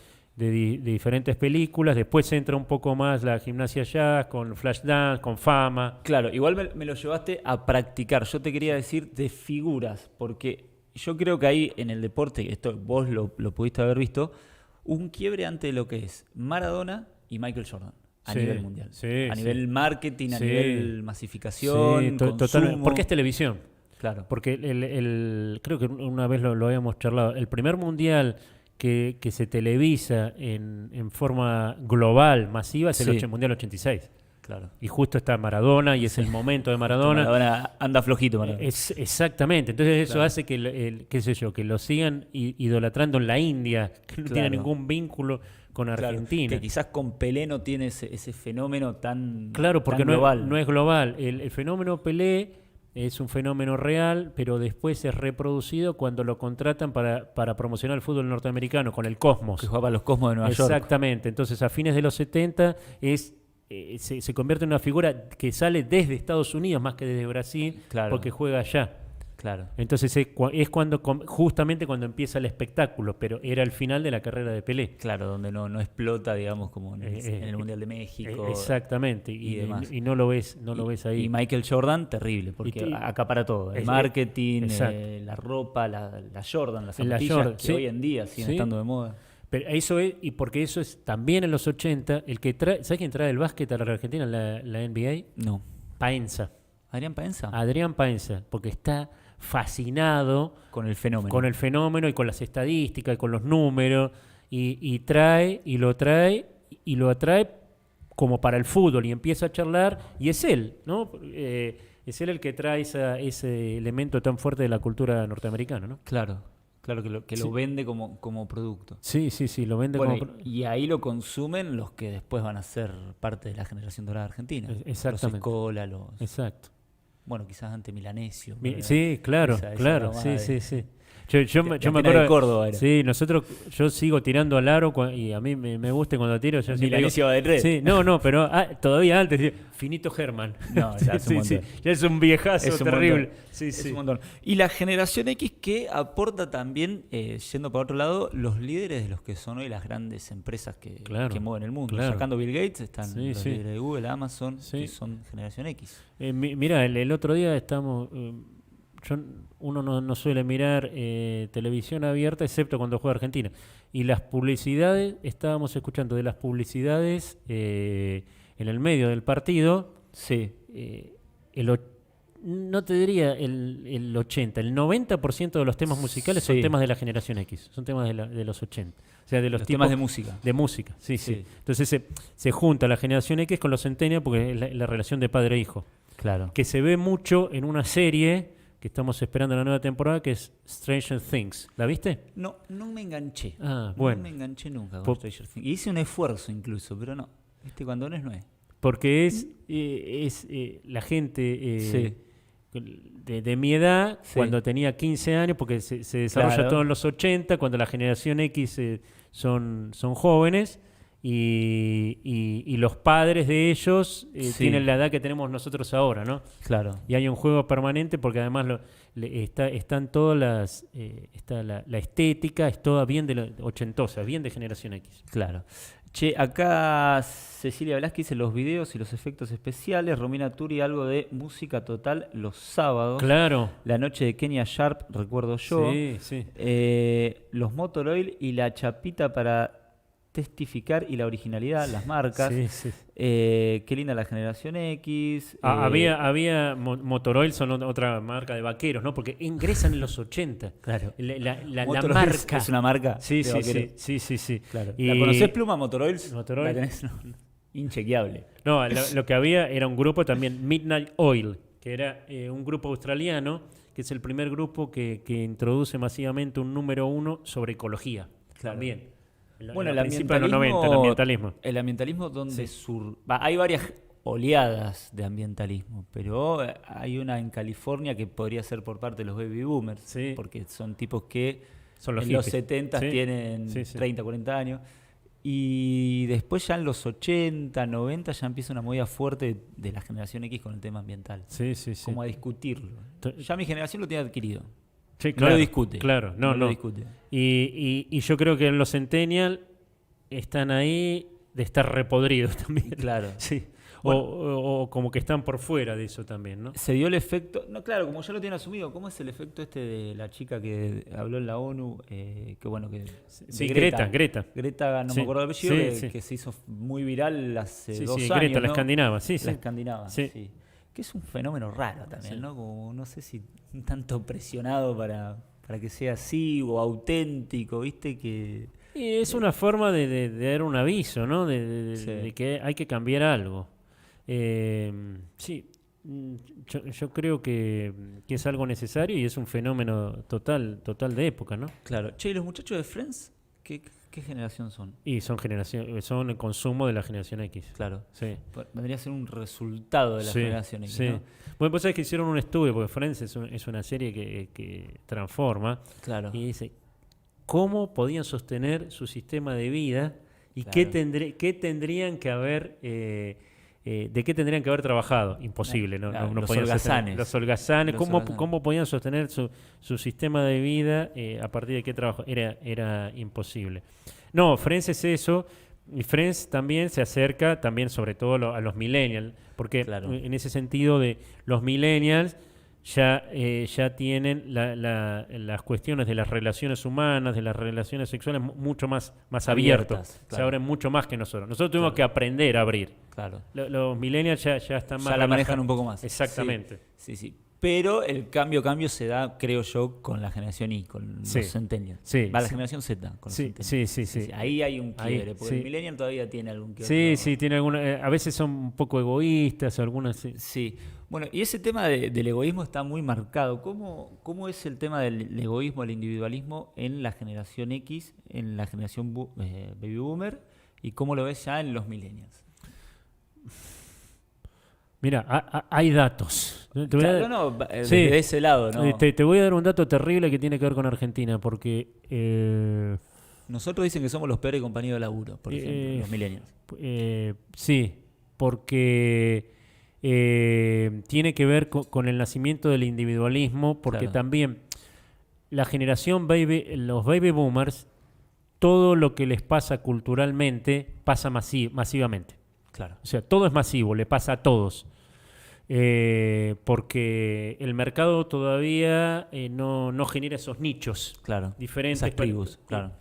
películas. Después entra un poco más la gimnasia jazz con Flashdance, con Fama. Claro, igual me lo llevaste a practicar. Yo te quería decir de figuras, porque yo creo que ahí en el deporte, esto vos lo pudiste haber visto, un quiebre ante lo que es Maradona y Michael Jordan a Sí, nivel mundial. sí, a sí. nivel marketing, a Sí. nivel masificación, Sí, consumo. totalmente. Porque es televisión. Claro. Porque creo que una vez lo habíamos charlado. El primer mundial que se televisa en forma global, masiva, es el Sí. Mundial 86. Claro. Y justo está Maradona y es el momento de Maradona. Maradona anda flojito, Maradona. Exactamente. Entonces eso Claro. hace qué sé yo, que lo sigan idolatrando en la India, que no tiene Claro. ningún vínculo con Claro, Argentina. que quizás con Pelé no tiene ese fenómeno tan Claro, porque tan no global. no es global. El fenómeno Pelé es un fenómeno real, pero después es reproducido cuando lo contratan para promocionar el fútbol norteamericano con el Cosmos. Que jugaba a los Cosmos de Nueva York. Exactamente. Entonces, a fines de los 70 se convierte en una figura que sale desde Estados Unidos más que desde Brasil, Claro. porque juega allá. Claro. Entonces es cuando justamente cuando empieza el espectáculo, pero era el final de la carrera de Pelé. Claro, donde no explota, digamos, como en Eh, el Mundial de México. Exactamente, y demás. y no lo ves, ahí. Y Michael Jordan, terrible, porque Y- acapara todo. El es- marketing, exacto. La ropa, la Jordan, las La zapatillas, Jordan, que sí. hoy en día siguen Sí. estando de moda. Pero eso es, y porque eso es también en los 80, el que trae, ¿sabes quién trae el básquet a la Argentina, la NBA? No. Paenza, Adrián Paenza, Adrián Paenza, porque está fascinado con el fenómeno. con el fenómeno y con las estadísticas y con los números y lo atrae como para el fútbol y empieza a charlar y es él, ¿no? Es él el que trae ese elemento tan fuerte de la cultura norteamericana, ¿no? Claro, claro que Sí. lo vende como producto. Sí, lo vende Bueno, como... y ahí lo consumen los que después van a ser parte de la generación dorada argentina. Exactamente. Los Escola, Exacto. bueno, quizás ante Milanesio. Sí, claro, Esa claro, rama sí, de- sí, sí. Yo me Atenas acuerdo de Córdoba era. Sí, yo sigo tirando al aro y a mí me gusta cuando tiro. Yo siempre Milanesio digo- va de red. Sí, no, pero todavía antes, digo, Finito Germán. No, ya es un montón. ya es un viejazo Es un terrible. montón. Sí, Es sí. un montón. Y la generación X que aporta también, yendo para otro lado, los líderes de los que son hoy las grandes empresas que mueven el mundo. Claro. Sacando Bill Gates están Sí, los sí. líderes de Google, Amazon, Sí. que son generación X. Mira, el otro día estamos... uno no suele mirar televisión abierta excepto cuando juega Argentina. Y las publicidades, estábamos escuchando de las publicidades en el medio del partido. Sí. No te diría el 80, el 90% de los temas musicales son Sí. temas de la generación X, son temas de los 80. O sea, de los temas tipos de música. de música, sí. Sí. Entonces se junta la generación X con los centennials porque es la relación de padre e hijo. Claro. Que se ve mucho en una serie que estamos esperando la nueva temporada, que es Stranger Things. ¿La viste? No me enganché. Ah, bueno. No me enganché nunca con Po- Stranger Things. Y hice un esfuerzo incluso, pero no. ¿Viste? Cuando no es. Porque es la gente Sí. de mi edad, Sí. cuando tenía 15 años, porque se desarrolla Claro. todo en los 80, cuando la generación X son jóvenes, y los padres de ellos Sí. tienen la edad que tenemos nosotros ahora, ¿no? Claro. Y hay un juego permanente porque además están todas está la estética, es toda bien de la ochentosa, bien de generación X. Claro. Che, acá Cecilia Velázquez dice los videos y los efectos especiales. Romina Turi, algo de música total los sábados. Claro. La noche de Kenya Sharp, recuerdo yo. Sí, sí. Los Motor Oil y la chapita para testificar y la originalidad, las marcas. Sí, sí. Qué linda la generación X. Había Motoroil, son otra marca de vaqueros, ¿no? Porque ingresan en los 80. Claro. La Motor Oil marca. es una marca. Sí, de sí, vaqueros. sí. Claro. Y- ¿La conocés, Pluma Motor Oil? Motor Oil. La tenés, no. Inchequeable. No, lo que había era un grupo también, Midnight Oil, que era un grupo australiano, que es el primer grupo que introduce masivamente un número 1 sobre ecología. Claro. También. Bueno, a principios de los 90, el ambientalismo. El ambientalismo donde hay varias oleadas de ambientalismo, pero hay una en California que podría ser por parte de los baby boomers, Sí. porque son tipos que Son los en los hippies. 70 Sí. tienen Sí, sí. 30, 40 años. Y después ya en los 80, 90 ya empieza una movida fuerte de la generación X con el tema ambiental. Sí, sí, sí. Como a discutirlo. To- Ya mi generación lo tiene adquirido. Sí, No lo discute. Claro, no. lo discute. Y yo creo que los Centennial están ahí de estar repodridos también. Claro. Sí. Bueno. O como que están por fuera de eso también, ¿no? Se dio el efecto, no, claro, como ya lo tienen asumido, ¿cómo es el efecto este de la chica que habló en la ONU? Que bueno, que Sí, de Greta. Greta, no Sí, me acuerdo el apellido, sí, sí. que se hizo muy viral hace Sí, 2 sí, años. Greta, la ¿no? escandinava, sí, La sí. escandinava, Sí. sí. Que es un fenómeno raro también, Sí. ¿no? Como no sé si un tanto presionado para que sea así o auténtico, ¿viste? Que Y es una forma de dar un aviso, ¿no? Sí. De que hay que cambiar algo. Sí, yo creo que es algo necesario y es un fenómeno total de época, ¿no? claro. Che, ¿y los muchachos de Friends? ¿Qué generación son? Y son el consumo de la generación X. Claro. Sí. Vendría a ser un resultado de la Sí, generación X, sí. ¿no? Bueno, pues sabés que hicieron un estudio, porque Friends es una serie que transforma, Claro. y dice cómo podían sostener su sistema de vida y Claro. qué tendrían que haber, de qué tendrían que haber trabajado. Imposible, ¿no? Claro, No los podían sostener- holgazanes. los holgazanes, Los ¿cómo, holgazanes. cómo podían sostener su sistema de vida a partir de qué trabajo? Era imposible. No, Friends es eso. Y Friends también se acerca, también sobre todo a los millennials, porque Claro. en ese sentido de los millennials ya tienen las cuestiones de las relaciones humanas, de las relaciones sexuales mucho más abiertos. Abiertas, Se claro. abren mucho más que nosotros. Nosotros tuvimos Claro. que aprender a abrir. Claro. Los millennials ya están más Ya la manejan relajados. un poco más. Exactamente. Sí. Pero el cambio se da, creo yo, con la generación Y, con Sí. los centennials. Sí, Va la sí. generación Z con los Sí, centennials. sí. Ahí hay un Ahí, quiebre, porque sí. el millennial todavía tiene algún que Sí, otro- sí, tiene alguna. A veces son un poco egoístas, algunas. Sí. Sí. Bueno, y ese tema del egoísmo está muy marcado. ¿Cómo es el tema del egoísmo, el individualismo en la generación X, en la generación baby boomer, y cómo lo ves ya en los millennials? Mira, hay datos. Te voy a dar- Claro, no, Sí. desde ese lado, ¿no? Te voy a dar un dato terrible que tiene que ver con Argentina, porque Nosotros dicen que somos los peores compañeros de laburo, por ejemplo, los millennials. sí, porque tiene que ver con el nacimiento del individualismo, porque Claro. también la generación los baby boomers, todo lo que les pasa culturalmente pasa masivamente. Claro. O sea, todo es masivo, le pasa a todos. Porque el mercado todavía no genera esos nichos Claro. diferentes. Esas tribus, claro.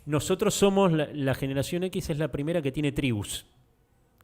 Nosotros somos, la generación X es la primera que tiene tribus.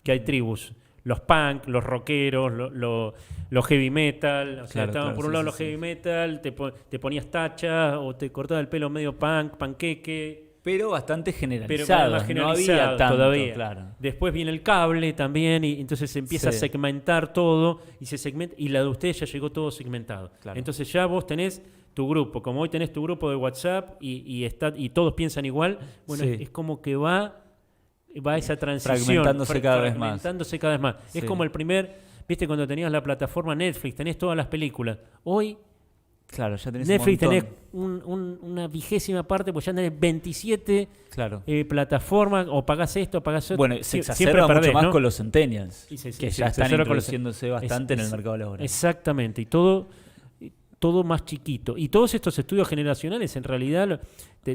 Que hay tribus. Los punk, los rockeros, los heavy metal. O sea, Claro, estaban claro, por un sí, lado sí, los sí. heavy metal, te ponías tacha o te cortabas el pelo medio punk, panqueque. pero bastante pero generalizado. más no generalizado había tanto, todavía. claro. Después viene el cable también y entonces se empieza a Sí. segmentar todo y se segmenta y la de ustedes ya llegó todo segmentado. Claro. Entonces ya vos tenés tu grupo, como hoy tenés tu grupo de WhatsApp y todos piensan igual, bueno, Sí. es como que va esa transición Fragmentándose cada vez más. fragmentándose cada vez más. Sí. Es como el viste cuando tenías la plataforma Netflix, tenés todas las películas. Hoy Claro, ya tenés Netflix un tenés montón. una 20ª parte, pues ya tenés 27 Claro. plataformas, o pagás esto, o pagás otro. Bueno, se Siempre exacerba mucho perdés, más ¿no? con los centennials, Y que se ya están exacerba con los- introduciéndose bastante en el Es- mercado laboral. Exactamente, y todo más chiquito. Y todos estos estudios generacionales en realidad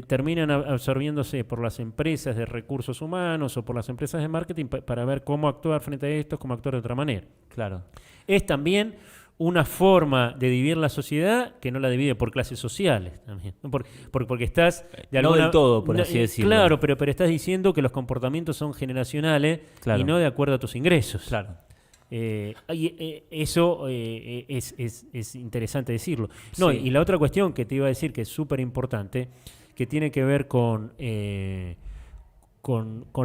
terminan absorbiéndose por las empresas de recursos humanos o por las empresas de marketing para ver cómo actuar frente a esto, cómo actuar de otra manera. Claro. Es también una forma de dividir la sociedad que no la divide por clases sociales también. ¿No? Porque estás de No alguna del todo, por así decirlo. Claro, pero estás diciendo que los comportamientos son generacionales Claro. y no de acuerdo a tus ingresos. Claro. Eso es interesante decirlo. No, Sí. y la otra cuestión que te iba a decir que es súper importante, que tiene que ver con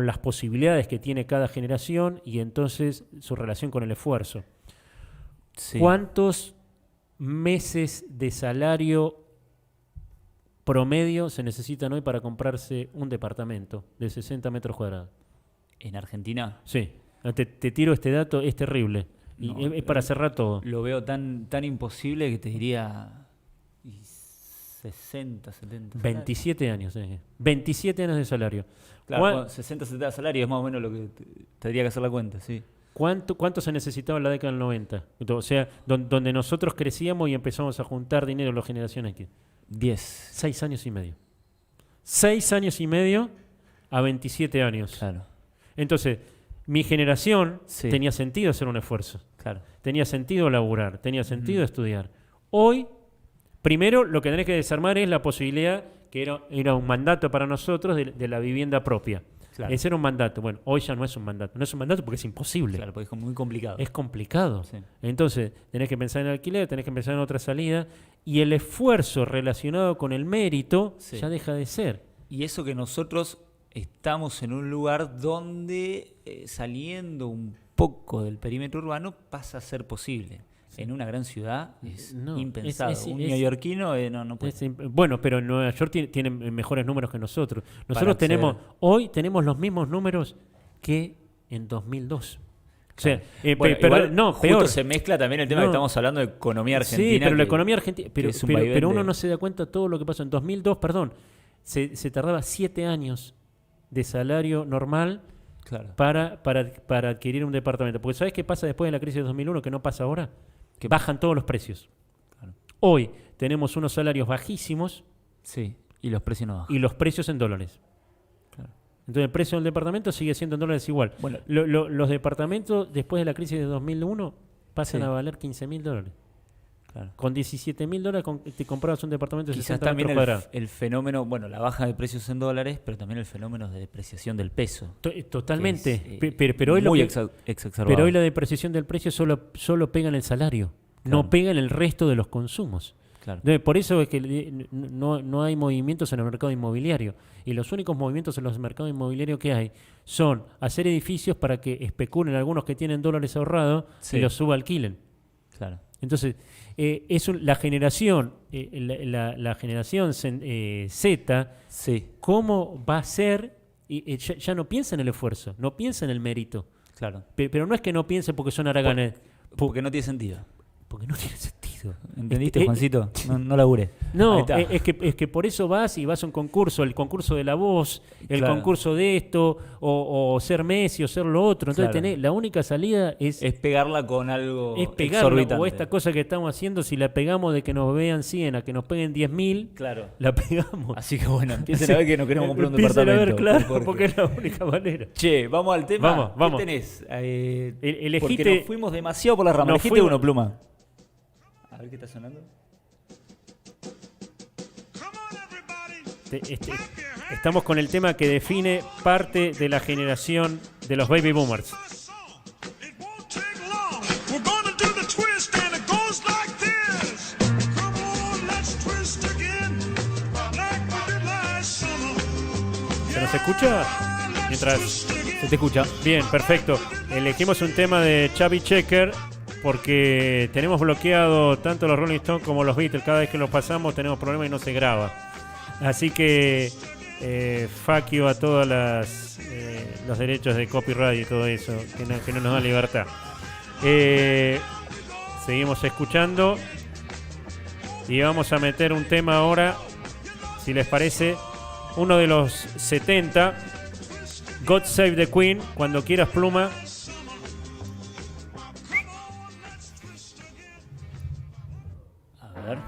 las posibilidades que tiene cada generación y entonces su relación con el esfuerzo. Sí. ¿Cuántos meses de salario promedio se necesitan hoy para comprarse un departamento de 60 metros cuadrados? ¿En Argentina? Sí, te tiro este dato, es terrible. Y No, es para cerrar todo. Lo veo tan imposible que te diría 60, 70. 27 años. 27 años de salario. Claro, ¿Cuán- bueno, 60, 70 salarios es más o menos lo que tendría que hacer la cuenta, sí. ¿Cuánto se necesitaba en la década del 90? O sea, donde nosotros crecíamos y empezamos a juntar dinero la generación X. 10. 6 años y medio. 6 años y medio a 27 años. Claro, Entonces, mi generación Sí. tenía sentido hacer un esfuerzo. claro. Tenía sentido laburar, tenía sentido estudiar. Hoy, primero, lo que tenés que desarmar es la posibilidad, que era un mandato para nosotros, de la vivienda propia. Claro. Ese era un mandato. Bueno, hoy ya no es un mandato. No es un mandato porque es imposible. Claro, porque es muy complicado. Es complicado. Sí. Entonces, tenés que pensar en alquiler, tenés que pensar en otra salida, y el esfuerzo relacionado con el mérito Sí. ya deja de ser. Y eso que nosotros estamos en un lugar donde saliendo un poco del perímetro urbano pasa a ser posible. En una gran ciudad es No, impensado. Un es- neoyorquino no puede. Bueno, pero Nueva York tiene mejores números que nosotros. Nosotros acceder. hoy tenemos los mismos números que en 2002. O sea, Bueno, perdón, igual no, justo peor. se mezcla también el tema No. que estamos hablando de economía argentina. Sí, pero la que- economía argentina. que es un vaivén Pero uno de- no se da cuenta de todo lo que pasó. En 2002, perdón, se tardaba 7 años de salario normal Claro. para adquirir un departamento. Porque ¿sabes qué pasa después de la crisis de 2001 que no pasa ahora? Que bajan todos los precios. Claro. Hoy tenemos unos salarios bajísimos Sí, y los precios no bajan. y los precios en dólares. Claro. Entonces el precio del departamento sigue siendo en dólares igual. Bueno. Los departamentos después de la crisis de 2001 pasan Sí. a valer $15.000. Claro. Con $17.000 te comprabas un departamento de Quizás 60 también metros cuadrados. el fenómeno, bueno, la baja de precios en dólares, pero también el fenómeno de depreciación del peso. Totalmente. que es, Pero hoy muy lo exacerbado. pero hoy la depreciación del precio solo pega en el salario, Claro. no pega en el resto de los consumos. Claro. Entonces, por eso es que no hay movimientos en el mercado inmobiliario. Y los únicos movimientos en los mercados inmobiliarios que hay son hacer edificios para que especulen algunos que tienen dólares ahorrados Sí. y los subalquilen. Claro. Entonces, la generación, la generación Z, Sí, ¿cómo va a ser? Ya no piensa en el esfuerzo, no piensa en el mérito. claro. Pero no es que no piense porque son haraganes, Porque no tiene sentido. porque no tiene sentido. ¿Entendiste, Juancito? No laburé. No, Ahí está. es que por eso vas a un concurso, el concurso de la voz, el Claro. concurso de esto, o ser Messi o ser lo otro. Entonces Claro. la única salida es pegarla con algo pegarlo, exorbitante. o esta cosa que estamos haciendo, si la pegamos de que nos vean 100 a que nos peguen 10.000, Claro. la pegamos. Así que bueno, empiecen a ver que no queremos comprar un Empiecen departamento. a ver, claro, Porque- porque es la única manera. Che, vamos al tema. Vamos. ¿Qué tenés? Elegite- Porque nos fuimos demasiado por la rama. Nos Elegiste fuimos- uno, Pluma. A ver qué está sonando. Estamos con el tema que define parte de la generación de los baby boomers. It won't take long. We're gonna do the twist and it goes like this. Come on, let's twist again. Like we did last summer. ¿Nos escucha? Mientras Se te escucha. Bien, perfecto. Elegimos un tema de Chubby Checker porque tenemos bloqueado tanto los Rolling Stones como los Beatles. Cada vez que los pasamos tenemos problemas y no se graba. Así que fuck you a todos los derechos de copyright y todo eso, que no nos da libertad. Seguimos escuchando y vamos a meter un tema ahora, si les parece, uno de los 70, God Save the Queen, cuando quieras, Pluma. A ver.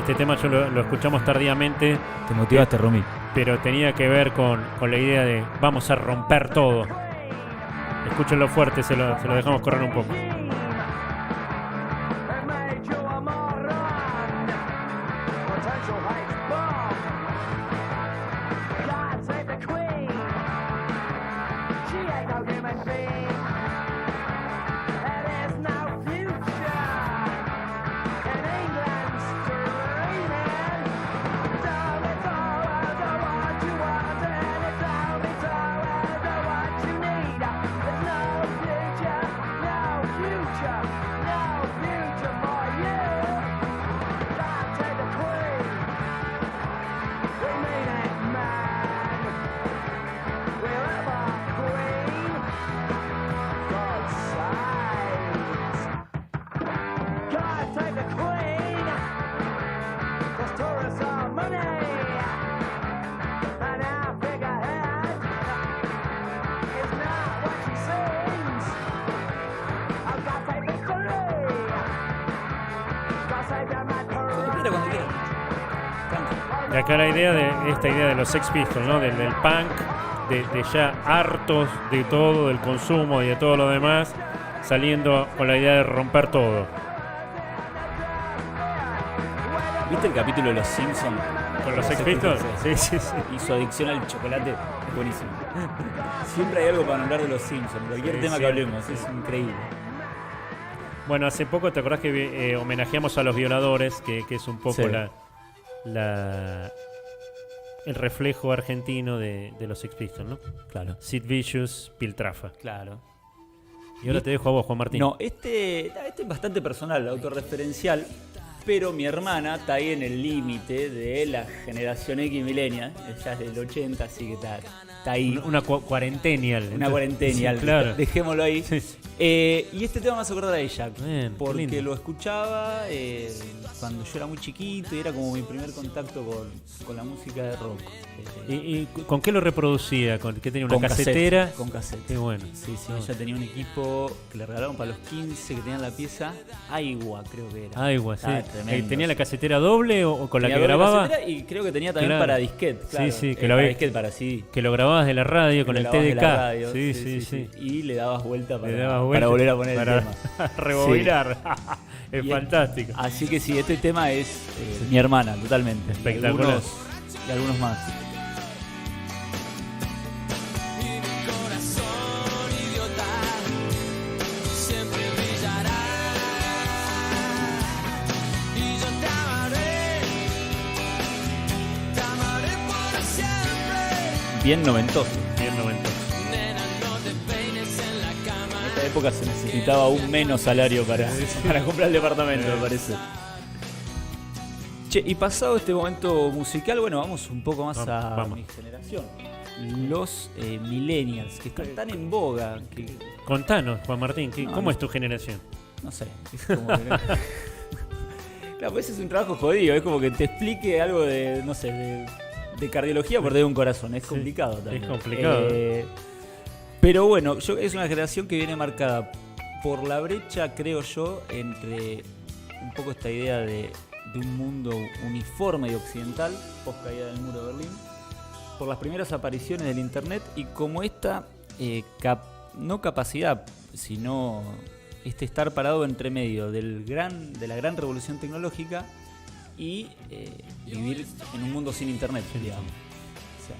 Este tema yo lo escuchamos tardíamente, Te motivaste, Romy. pero tenía que ver con la idea de vamos a romper todo. Escúchenlo fuerte, se lo dejamos correr un poco. Y acá la idea de esta idea de los Sex Pistols, ¿no? Del punk, de ya hartos de todo, del consumo y de todo lo demás, saliendo con la idea de romper todo. ¿Viste el capítulo de Los Simpsons? ¿Con los Sex Pistols? Sí, sí, sí. Y su adicción al chocolate es buenísimo. Siempre hay algo para hablar de Los Simpsons. Cualquier Sí, tema que siempre. hablemos es increíble. Bueno, hace poco, ¿te acordás que homenajeamos a los violadores? Que es un poco Sí. el reflejo argentino de los Sex Pistols, ¿no? Claro. Sid Vicious, Piltrafa. Claro. Y ahora te dejo a vos, Juan Martín. No, este es bastante personal, autorreferencial, pero mi hermana está ahí en el límite de la generación X millennial, ella es del 80, así que está ahí. Una cuarentenial. Una cuarentenial, Sí, claro. dejémoslo ahí. Sí. Y este tema me hace acordar a ella, Bien, qué porque lindo. lo escuchaba cuando yo era muy chiquito y era como mi primer contacto con la música de rock. ¿Y con qué lo reproducía? ¿Qué tenía? ¿Una Con cassette, casetera? con cassette. Qué bueno. Sí, sí, ella tenía un equipo que le regalaron para los 15 que tenían la pieza Aigua, creo que era. Aigua, sí. Tremendo. ¿Tenía la casetera doble o con la Tenía que doble grababa? casetera y creo que tenía también Claro. para disquete. Claro. Sí, sí, que lo para había- disquete, para CD. Que lo grababas de la radio con Le el grababas de TDK. la radio, Sí. Y le dabas vuelta para, Le dabas para vuelta volver a poner para el tema. rebobinar. Es Y fantástico. Así que sí, este tema es mi hermana, totalmente. Espectacular. Y algunos más. Bien noventoso. Bien 90. En esta época se necesitaba aún menos salario para comprar el departamento, me parece. Che, y pasado este momento musical, bueno, vamos un poco más a Vamos. mi generación. Los millennials, que están tan en boga, que Contanos, Juan Martín, No, ¿cómo no. es tu generación? no sé. Es como que no. Claro, pues es un trabajo jodido, es como que te explique algo de, no sé, de cardiología por de un corazón. Es complicado también. es complicado. Pero bueno, es una generación que viene marcada por la brecha, creo yo, entre un poco esta idea de un mundo uniforme y occidental, post caída del muro de Berlín, por las primeras apariciones del internet y como esta no capacidad, sino este estar parado entre medio de la gran revolución tecnológica y vivir en un mundo sin internet, digamos. O sea,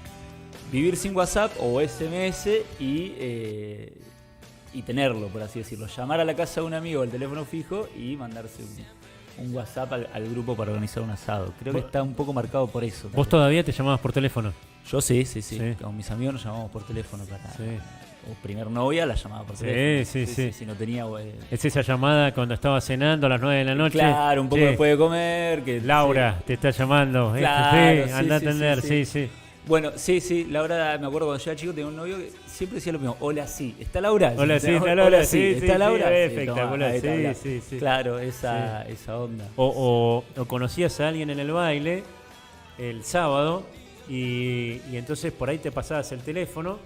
vivir sin WhatsApp o SMS y tenerlo, por así decirlo. Llamar a la casa de un amigo al teléfono fijo y mandarse un WhatsApp al grupo para organizar un asado. Creo que está un poco marcado por eso. ¿Vos todavía te llamabas por teléfono? Yo sí. Sí. Con mis amigos nos llamamos por teléfono para... Sí. O primer novia la llamaba por Sí, teléfono. sí. Si no tenía... Es esa llamada cuando estaba cenando a las 9 de la noche. Claro, un poco Che, después de comer. Que, Laura, te está llamando. Claro, Sí, anda a atender, sí. Bueno, sí, Laura, me acuerdo cuando yo era chico, tenía un novio que siempre decía lo mismo. Hola, sí. ¿Está Laura? Hola, sí, está Hola, Laura. sí. Sí, ¿Está sí, Laura? sí, Sí, espectacular, ahí está, Laura. sí. Claro, esa onda. O conocías a alguien en el baile el sábado y entonces por ahí te pasabas el teléfono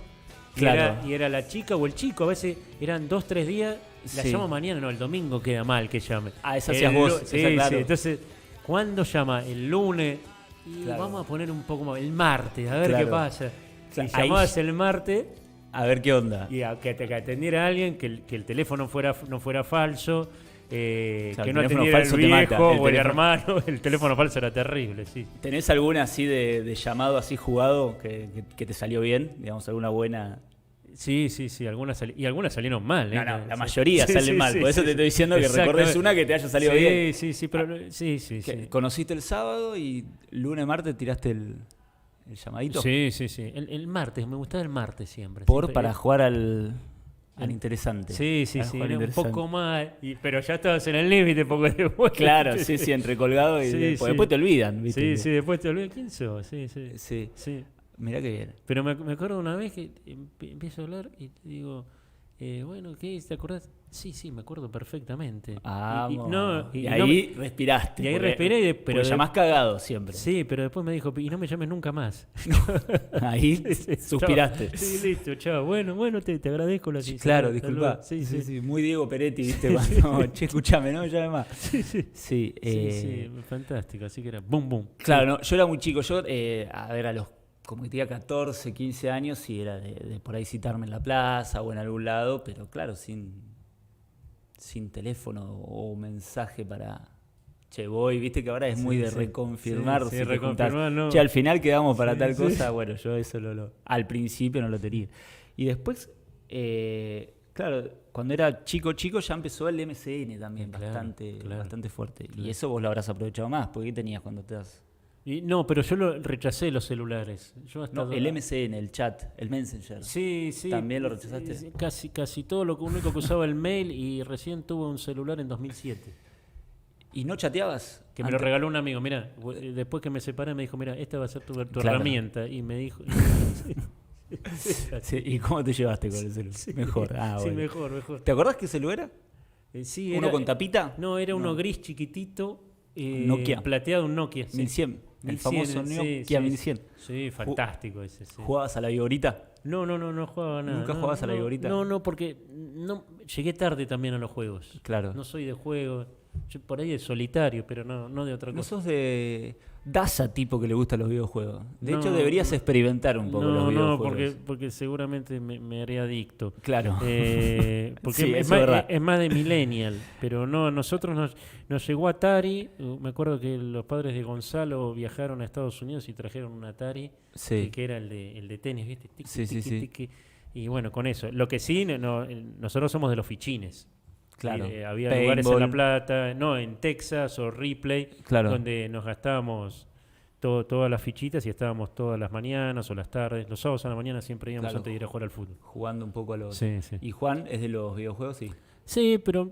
Claro. y era la chica o el chico, a veces eran 2-3 días, la Sí. llamo mañana, no, el domingo queda mal que llame. Ah, esa hacías vos, Sí, esa, claro. sí, entonces, ¿cuándo llama? El lunes y Claro. vamos a poner un poco más, el martes, a ver Claro. qué pasa. Claro, Y ahí- llamabas el martes A ver qué onda. y que te atendiera alguien, que el teléfono no fuera falso, Claro, que el no teléfono atendiera el falso te mata, viejo el o el teléfono. hermano. El teléfono falso era terrible, sí. ¿Tenés alguna así de llamado así jugado que te salió bien? Digamos, alguna buena... Sí, algunas algunas salieron mal. No, la Sí. mayoría Sí, salen sí, mal. sí, Por eso sí, te estoy diciendo que exactamente. recordes una que te haya salido sí, bien. Sí, pero sí. Que conociste el sábado y lunes, martes tiraste el llamadito. Sí. El martes, me gustaba el martes siempre. Para jugar al interesante. Sí, Al jugar era un interesante. poco más. Pero ya estabas en el límite porque después. Claro, sí, entre colgado y Sí, después, sí. después te olvidan, ¿viste? Sí, después te olvidas quién sos. Sí. Sí. Mirá que bien. Pero me acuerdo una vez que empiezo a hablar y te digo, bueno, ¿qué? ¿Te acordás? Sí, me acuerdo perfectamente. Y no ahí respiraste. y ahí porque- respiré, porque llamás cagado siempre. Sí, pero después me dijo, y no me llames nunca más. Ahí suspiraste. Chao. Sí, listo, chao. Bueno, te agradezco la Sí, sinceridad. claro, Hasta disculpa. luego. Sí. Muy Diego Peretti, ¿viste? Cuando, che, escuchame, no me llame más. Sí, Sí, fantástico, así que era boom. Claro, no, yo era muy chico. Yo, a ver, como que tenía 14, 15 años y era de por ahí citarme en la plaza o en algún lado, pero claro, sin teléfono o mensaje para... Che, voy, viste que ahora es muy de reconfirmar. Sí, si te reconfirmar, juntás. no. Che, al final quedamos para Sí, tal sí. cosa. Bueno, yo eso al principio no lo tenía. Y después, claro, cuando era chico ya empezó el MSN también, Claro, bastante fuerte. Y eso vos lo habrás aprovechado más, porque ¿qué tenías cuando te das? No, pero yo rechacé los celulares. Yo hasta No, el MSN, el chat, el Messenger. Sí. ¿También lo rechazaste? Sí, casi todo lo único que usaba el mail y recién tuve un celular en 2007. ¿Y no chateabas? Que me lo antes? regaló un amigo. Mira, después que me separé me dijo, mira, esta va a ser tu Claro. herramienta. Y me dijo... Sí, ¿y cómo te llevaste con el celular? Mejor. Sí, Bueno. mejor. ¿Te acordás qué celular era? Sí, ¿Uno con tapita? No, era uno gris chiquitito. Nokia. Plateado, un Nokia. Sí. 1100. El 1100, famoso Nokia 1100. Sí, fantástico ese. Sí. ¿Jugabas a la vigorita? No jugaba nada. ¿Nunca no, jugabas a la vigorita? No, porque llegué tarde también a los juegos. Claro. No soy de juego. Yo por ahí es solitario, pero no de otra No cosa. sos de Daza tipo que le gustan los videojuegos. De No, hecho, deberías experimentar un poco los videojuegos. porque seguramente me haré adicto. Claro. Porque Sí, es, eso es verdad. es más de millennial, pero no, nosotros nos llegó Atari. Me acuerdo que los padres de Gonzalo viajaron a Estados Unidos y trajeron un Atari, Sí. que era el de tenis, ¿viste? Tiqui, Sí, sí, tiqui, sí. tiqui. Y bueno, con eso. Lo que sí, nosotros somos de los fichines. Claro. Y, había Paintball. lugares en La Plata, en Texas o Ripley, Claro. donde nos gastábamos todas las fichitas y estábamos todas las mañanas o las tardes. Los sábados a la mañana siempre íbamos Claro. antes de ir a jugar al fútbol. Jugando un poco a los... Sí. ¿Y Juan es de los videojuegos? Sí. Sí, pero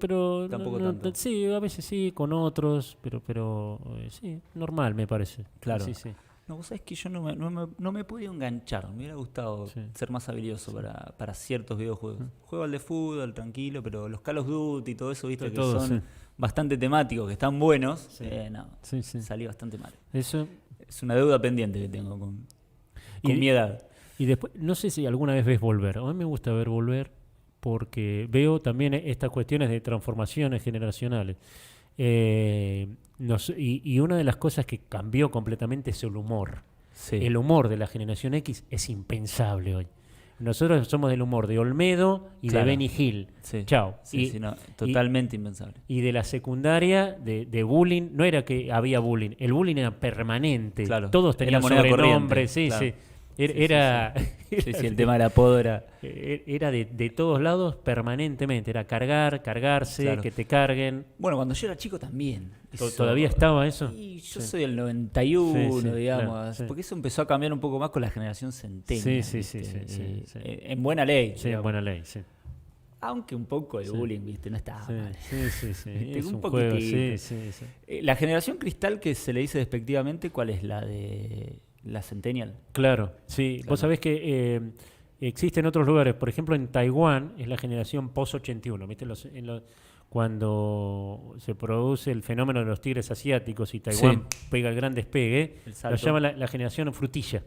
Tampoco tanto. sí, a veces sí, con otros, pero sí, normal me parece. Claro. Sí. No, vos sabés que yo no me he podido enganchar. Me hubiera gustado Sí. ser más habilidoso para ciertos videojuegos. Juego al de fútbol, tranquilo, pero los Call of Duty y todo eso, viste, que Todo, son sí. bastante temáticos, que están buenos. Sí. No, Sí. salí bastante mal. Eso. Es una deuda pendiente que tengo con Y- mi edad. Y después, no sé si alguna vez ves Volver. A mí me gusta ver Volver porque veo también estas cuestiones de transformaciones generacionales. Y una de las cosas que cambió completamente es el humor. Sí. El humor de la generación X es impensable hoy. Nosotros somos del humor de Olmedo y Claro. de Benny Hill. Sí. Chao. Sí, sí, no, totalmente impensable. Y de la secundaria, de bullying, no era que había bullying, el bullying era permanente. Claro, Todos era tenían moneda sobrenombres, corriente, sí, claro. sí. Era, Sí, sí, el tema del apodo era... era de todos lados permanentemente. Era cargarse, Claro. que te carguen. Bueno, cuando yo era chico también. ¿Todavía estaba eso? Y yo Sí. soy del 91, Sí, sí, digamos. claro, sí. Porque eso empezó a cambiar un poco más con la generación centennial. Sí, sí, ¿viste? sí, sí. En buena ley. Sí, digamos. buena ley, sí. Aunque un poco de bullying, ¿viste? No estaba Sí, mal. sí, sí, sí. Viste, Es un un juego, poquitito. sí, sí, sí. La generación cristal que se le dice despectivamente, ¿cuál es? La de la Centennial. Claro, sí. Claro. Vos sabés que existe en otros lugares. Por ejemplo, en Taiwán es la generación post-81. ¿Viste? Cuando se produce el fenómeno de los tigres asiáticos y Taiwán pega el gran despegue, El lo salto. llaman la generación frutilla.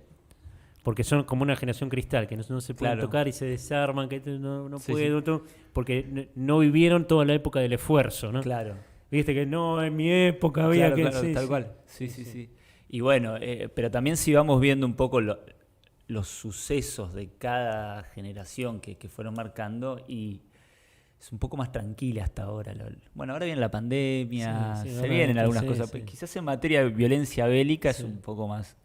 Porque son como una generación cristal, que no se pueden Claro. tocar y se desarman, que no Sí, puedo, todo, porque no vivieron toda la época del esfuerzo, ¿no? Claro. Viste que no, en mi época había Claro, que... claro, sí, tal sí. cual. Sí, sí, sí. Y bueno, pero también si vamos viendo un poco los sucesos de cada generación que fueron marcando y es un poco más tranquila hasta ahora. Bueno, ahora viene la pandemia, Sí, sí, se ahora vienen sí, algunas sí, cosas. sí. Quizás en materia de violencia bélica Sí. es un poco más,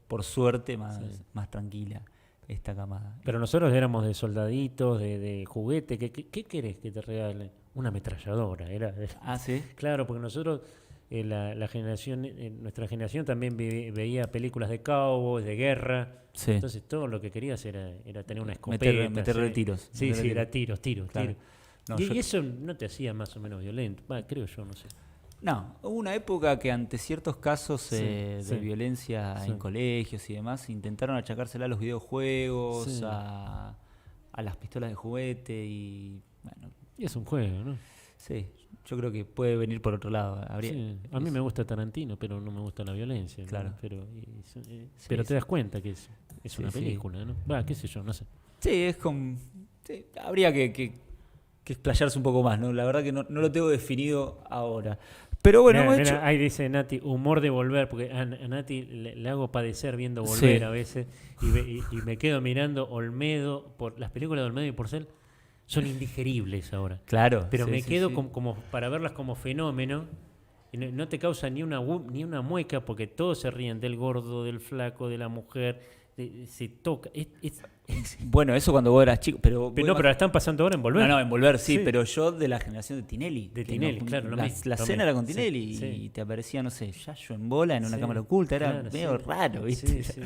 por suerte, más, Sí. más tranquila esta camada. Pero nosotros éramos de soldaditos, de juguete. ¿Qué querés que te regale? Una ametralladora. Ah, sí. Claro, porque nosotros, la generación, nuestra generación también veía películas de cowboys, de guerra. Sí. Entonces todo lo que querías era tener una escopeta. Meterle sí. tiros. Sí, meterle sí, tiros. era tiros. Claro. No, y, yo- y eso no te hacía más o menos violento. Va, creo yo, no sé. No, hubo una época que ante ciertos casos Sí, de sí. violencia Sí. en colegios y demás, intentaron achacársela a los videojuegos, Sí. a las pistolas de juguete y bueno, Y es un juego, ¿no? sí, yo creo que puede venir por otro lado. Sí, a mí me gusta Tarantino, pero no me gusta la violencia. ¿no? Claro. Pero Sí, te das cuenta que es Sí, una sí. película, ¿no? Va, qué sé yo, no sé. Sí, es como... sí, habría que explayarse un poco más, ¿no? La verdad que no lo tengo definido ahora. Pero bueno, Mirá, hemos mirá, hecho... ahí dice Nati, humor de volver, porque a Nati le hago padecer viendo volver Sí. a veces y me quedo mirando Olmedo, las películas de Olmedo y Porcel son indigeribles ahora. Claro. Pero sí, me sí, quedo sí. como para verlas como fenómeno. Y no te causa ni una mueca porque todos se ríen del gordo, del flaco, de la mujer. Se toca. Bueno, eso cuando vos eras chico, pero... Pero la están pasando ahora en Volver. No, en Volver sí, Sí. pero yo de la generación de Tinelli. De que Tinelli, no- claro, lo La, mismo, la lo escena mismo. era con Sí, Tinelli sí. y te aparecía, no sé, Yayo en bola en una Sí, cámara oculta. Era claro, medio sí. raro, ¿viste? Sí.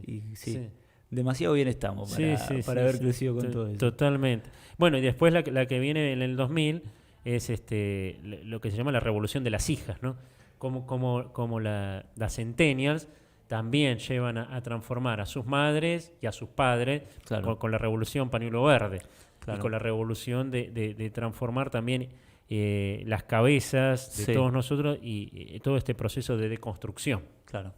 Y sí, Sí. demasiado bien estamos para haber crecido con todo eso. Totalmente. Bueno, y después la que viene en el 2000 es lo que se llama la revolución de las hijas, ¿no? Como las centennials también llevan a transformar a sus madres y a sus padres Claro. con la revolución pañuelo verde. Claro. Y con la revolución de transformar también las cabezas de Sí. todos nosotros y todo este proceso de deconstrucción. Claro.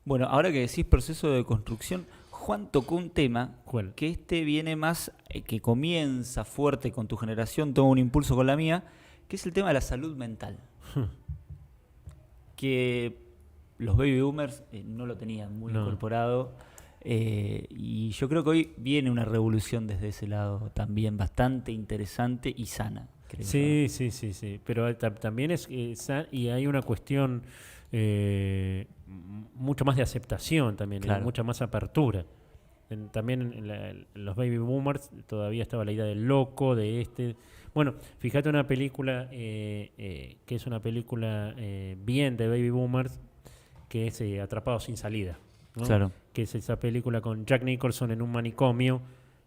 Bueno, ahora que decís proceso de construcción, Juan tocó un tema ¿Cuál? que viene más, que comienza fuerte con tu generación, toma un impulso con la mía, que es el tema de la salud mental. Que los baby boomers no lo tenían muy No. incorporado. Y yo creo que hoy viene una revolución desde ese lado también bastante interesante y sana. Creo yo. Sí. Pero también y hay una cuestión mucho más de aceptación también, Claro. mucha más apertura. También en los baby boomers todavía estaba la idea del loco, de este. Bueno, fíjate una película que es una película bien de baby boomers, que es Atrapado sin salida, ¿no? Claro. Que es esa película con Jack Nicholson en un manicomio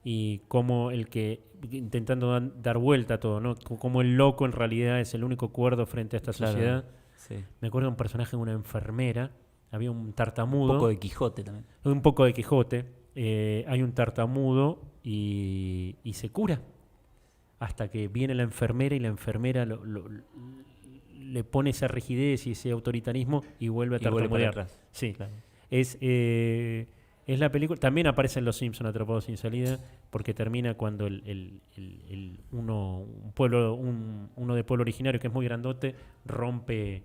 y como intentando dar vuelta a todo, ¿no? Como el loco en realidad es el único cuerdo frente a esta Claro. sociedad. Sí. Me acuerdo de un personaje de una enfermera, había un Un tartamudo, poco de Quijote también. un poco de Quijote, hay un tartamudo y se cura hasta que viene la enfermera y la enfermera le pone esa rigidez y ese autoritarismo y vuelve a Y vuelve para tartamudear. atrás. Sí. Claro. Es la película. También aparece en Los Simpson Atrapados sin salida, porque termina cuando uno de pueblo originario que es muy grandote rompe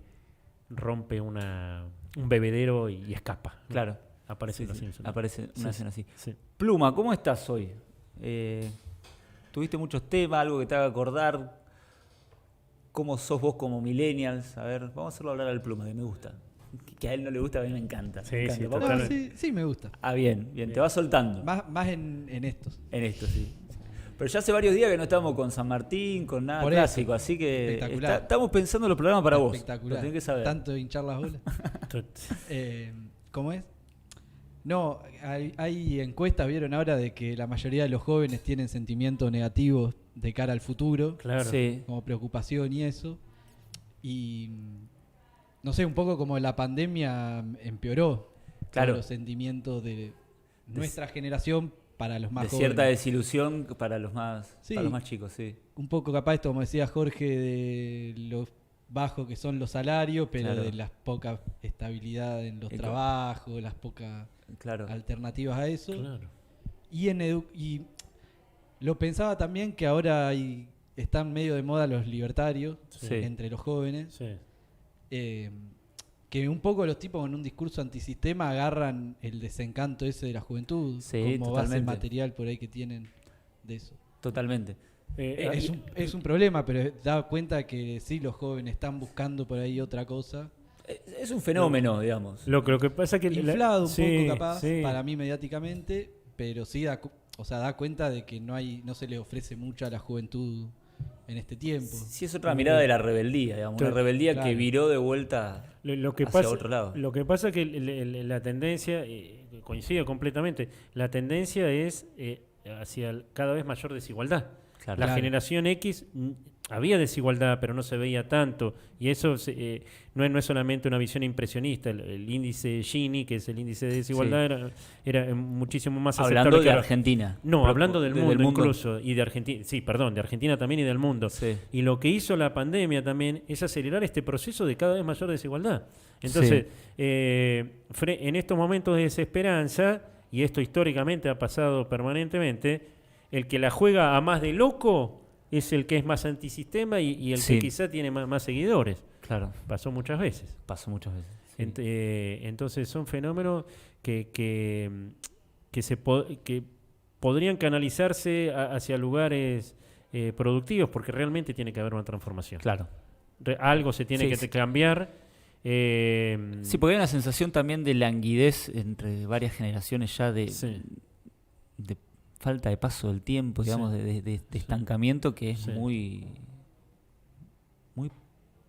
un bebedero y escapa, ¿no? Claro. Aparece Sí, en Los sí, Simpson. aparece una Sí, escena así. sí. Pluma, ¿cómo estás hoy? ¿Tuviste muchos temas, algo que te haga acordar? ¿Cómo sos vos como millennials? A ver, vamos a hacerlo hablar al Pluma, que me gusta. Que a él no le gusta, a mí me encanta. Sí, me encanta. sí, ¿Vos? No, totalmente. sí, me gusta. Ah, bien, te vas soltando Más en estos. en esto, sí. Pero ya hace varios días que no estamos con San Martín, con nada Por eso. clásico, así que Espectacular. estamos pensando en los programas para vos. Espectacular. Lo tenés que saber. Tanto hinchar las bolas. ¿Cómo es? No, hay encuestas, vieron ahora, de que la mayoría de los jóvenes tienen sentimientos negativos de cara al futuro, Claro. Sí. como preocupación y eso. Y no sé, un poco como la pandemia empeoró Claro. todos los sentimientos de nuestra generación para los más De jóvenes. cierta desilusión para los más, Sí. para los más chicos, sí. Un poco capaz esto, como decía Jorge, de lo bajo que son los salarios, pero Claro. de las pocas estabilidad en los Eco- trabajos, las pocas Claro. alternativas a eso. Claro. Y lo pensaba también que ahora están medio de moda los libertarios Sí. entre los jóvenes, Sí. que un poco los tipos con un discurso antisistema agarran el desencanto ese de la juventud Sí, como base totalmente. material por ahí que tienen de eso. Totalmente. Es un problema, pero da cuenta que sí, los jóvenes están buscando por ahí otra cosa. Es un fenómeno, digamos. Lo que pasa que Inflado un sí, poco capaz, sí. para mí mediáticamente, pero sí da cuenta de que no se le ofrece mucho a la juventud en este tiempo. Sí, es otra mirada de la rebeldía, digamos. Una rebeldía que Claro. viró de vuelta Lo que hacia pasa, otro lado. Lo que pasa que la tendencia, coincido completamente, la tendencia es hacia cada vez mayor desigualdad. Claro. La Claro. generación X había desigualdad, pero no se veía tanto. Y eso no es solamente una visión impresionista. El índice Gini, que es el índice de desigualdad, era muchísimo más Hablando aceptable de que ahora. Argentina. No, Pero- hablando del de- mundo, incluso, y de Argentina, sí, perdón, de Argentina también y del mundo. Sí. Y lo que hizo la pandemia también es acelerar este proceso de cada vez mayor desigualdad. Entonces, en estos momentos de desesperanza, y esto históricamente ha pasado permanentemente, el que la juega a más de loco es el que es más antisistema y el Sí. que quizá tiene más seguidores. Claro, Pasó muchas veces. pasó muchas veces. Sí. Entonces son fenómenos que podrían canalizarse hacia lugares productivos, porque realmente tiene que haber una transformación. Claro. Algo se tiene Sí, que sí. cambiar. Sí, porque hay una sensación también de languidez entre varias generaciones ya de Sí. falta de paso del tiempo, digamos, Sí. de estancamiento que es Sí. muy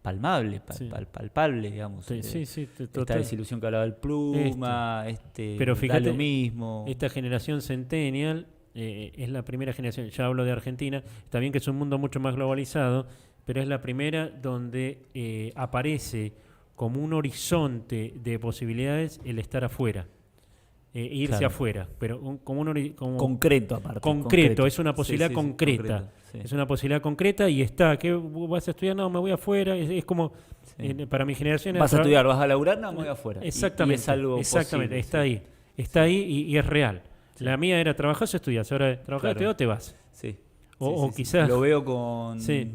palmable, Sí. palpable, digamos. Sí, sí, Esta total. desilusión que hablaba el Pluma, Pero da fíjate, lo mismo. Esta generación centennial es la primera generación, ya hablo de Argentina, está bien que es un mundo mucho más globalizado, pero es la primera donde aparece como un horizonte de posibilidades el estar afuera, irse Claro. afuera, pero como como Concreto, aparte. concreto, es una Sí, posibilidad sí, sí, concreta. concreto, sí. Es una posibilidad concreta y está. ¿Qué vas a estudiar? No, me voy afuera. Es como, Sí. para mi generación... Vas a era- estudiar, vas a laburar, no, me voy afuera. Y- Exactamente. Y es algo exactamente, posible, está sí. ahí. Está ahí y es real. La mía era trabajar o estudiar. Ahora trabajar Claro. o te vas. Sí. O Sí. quizás... Lo veo con Sí.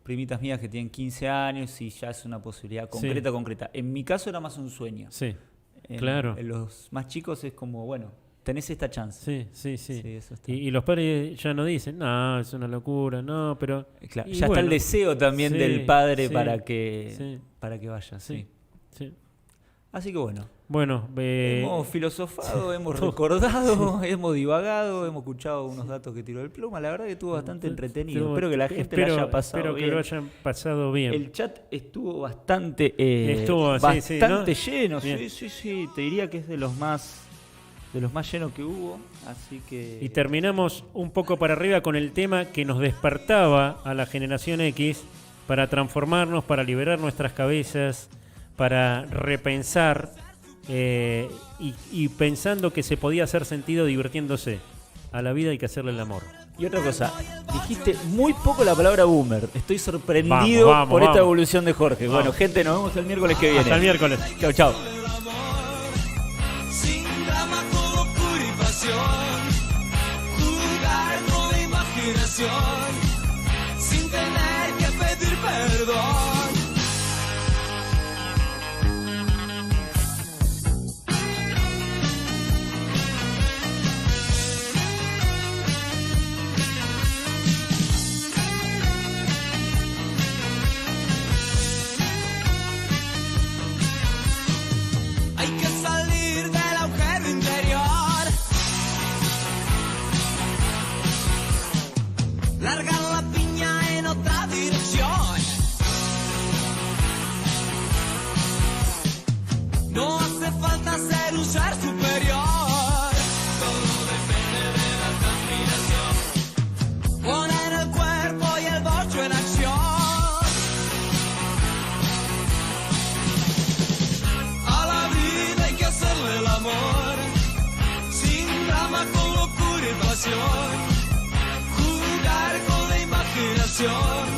primitas mías que tienen 15 años y ya es una posibilidad concreta. En mi caso era más un sueño. Sí, En- claro. En los más chicos es como, bueno, tenés esta chance. sí. Sí, eso está. Y los padres ya no dicen, no, es una locura, no, pero... Claro, y ya está bueno, el deseo también sí, del padre sí, para que sí. vaya. Sí. Sí. Así que bueno, Bueno, hemos filosofado, hemos recordado, hemos divagado, hemos escuchado unos datos que tiró el Pluma. La verdad que estuvo bastante entretenido. Espero que la gente la haya pasado Espero que bien. lo hayan pasado bien. El chat estuvo bastante, Estuvo, sí, sí, bastante ¿no? lleno. Bien. Sí. Te diría que es de los más llenos que hubo. Así que. Y terminamos un poco para arriba con el tema que nos despertaba a la generación X para transformarnos, para liberar nuestras cabezas, para repensar y pensando que se podía hacer sentido divirtiéndose. A la vida hay que hacerle el amor. Y otra cosa, dijiste muy poco la palabra boomer. Estoy sorprendido Vamos, por esta vamos. evolución de Jorge. Vamos. Bueno, gente, nos vemos el miércoles que viene. Hasta el miércoles. Chau. Sin drama, todo pura y pasión. Jugar con la imaginación. Sin tener que pedir perdón. ser un ser superior. Todo depende de la transpiración. Poner el cuerpo y el bolso en acción. A la vida hay que hacerle el amor, sin drama, con locura y pasión. Jugar con la imaginación.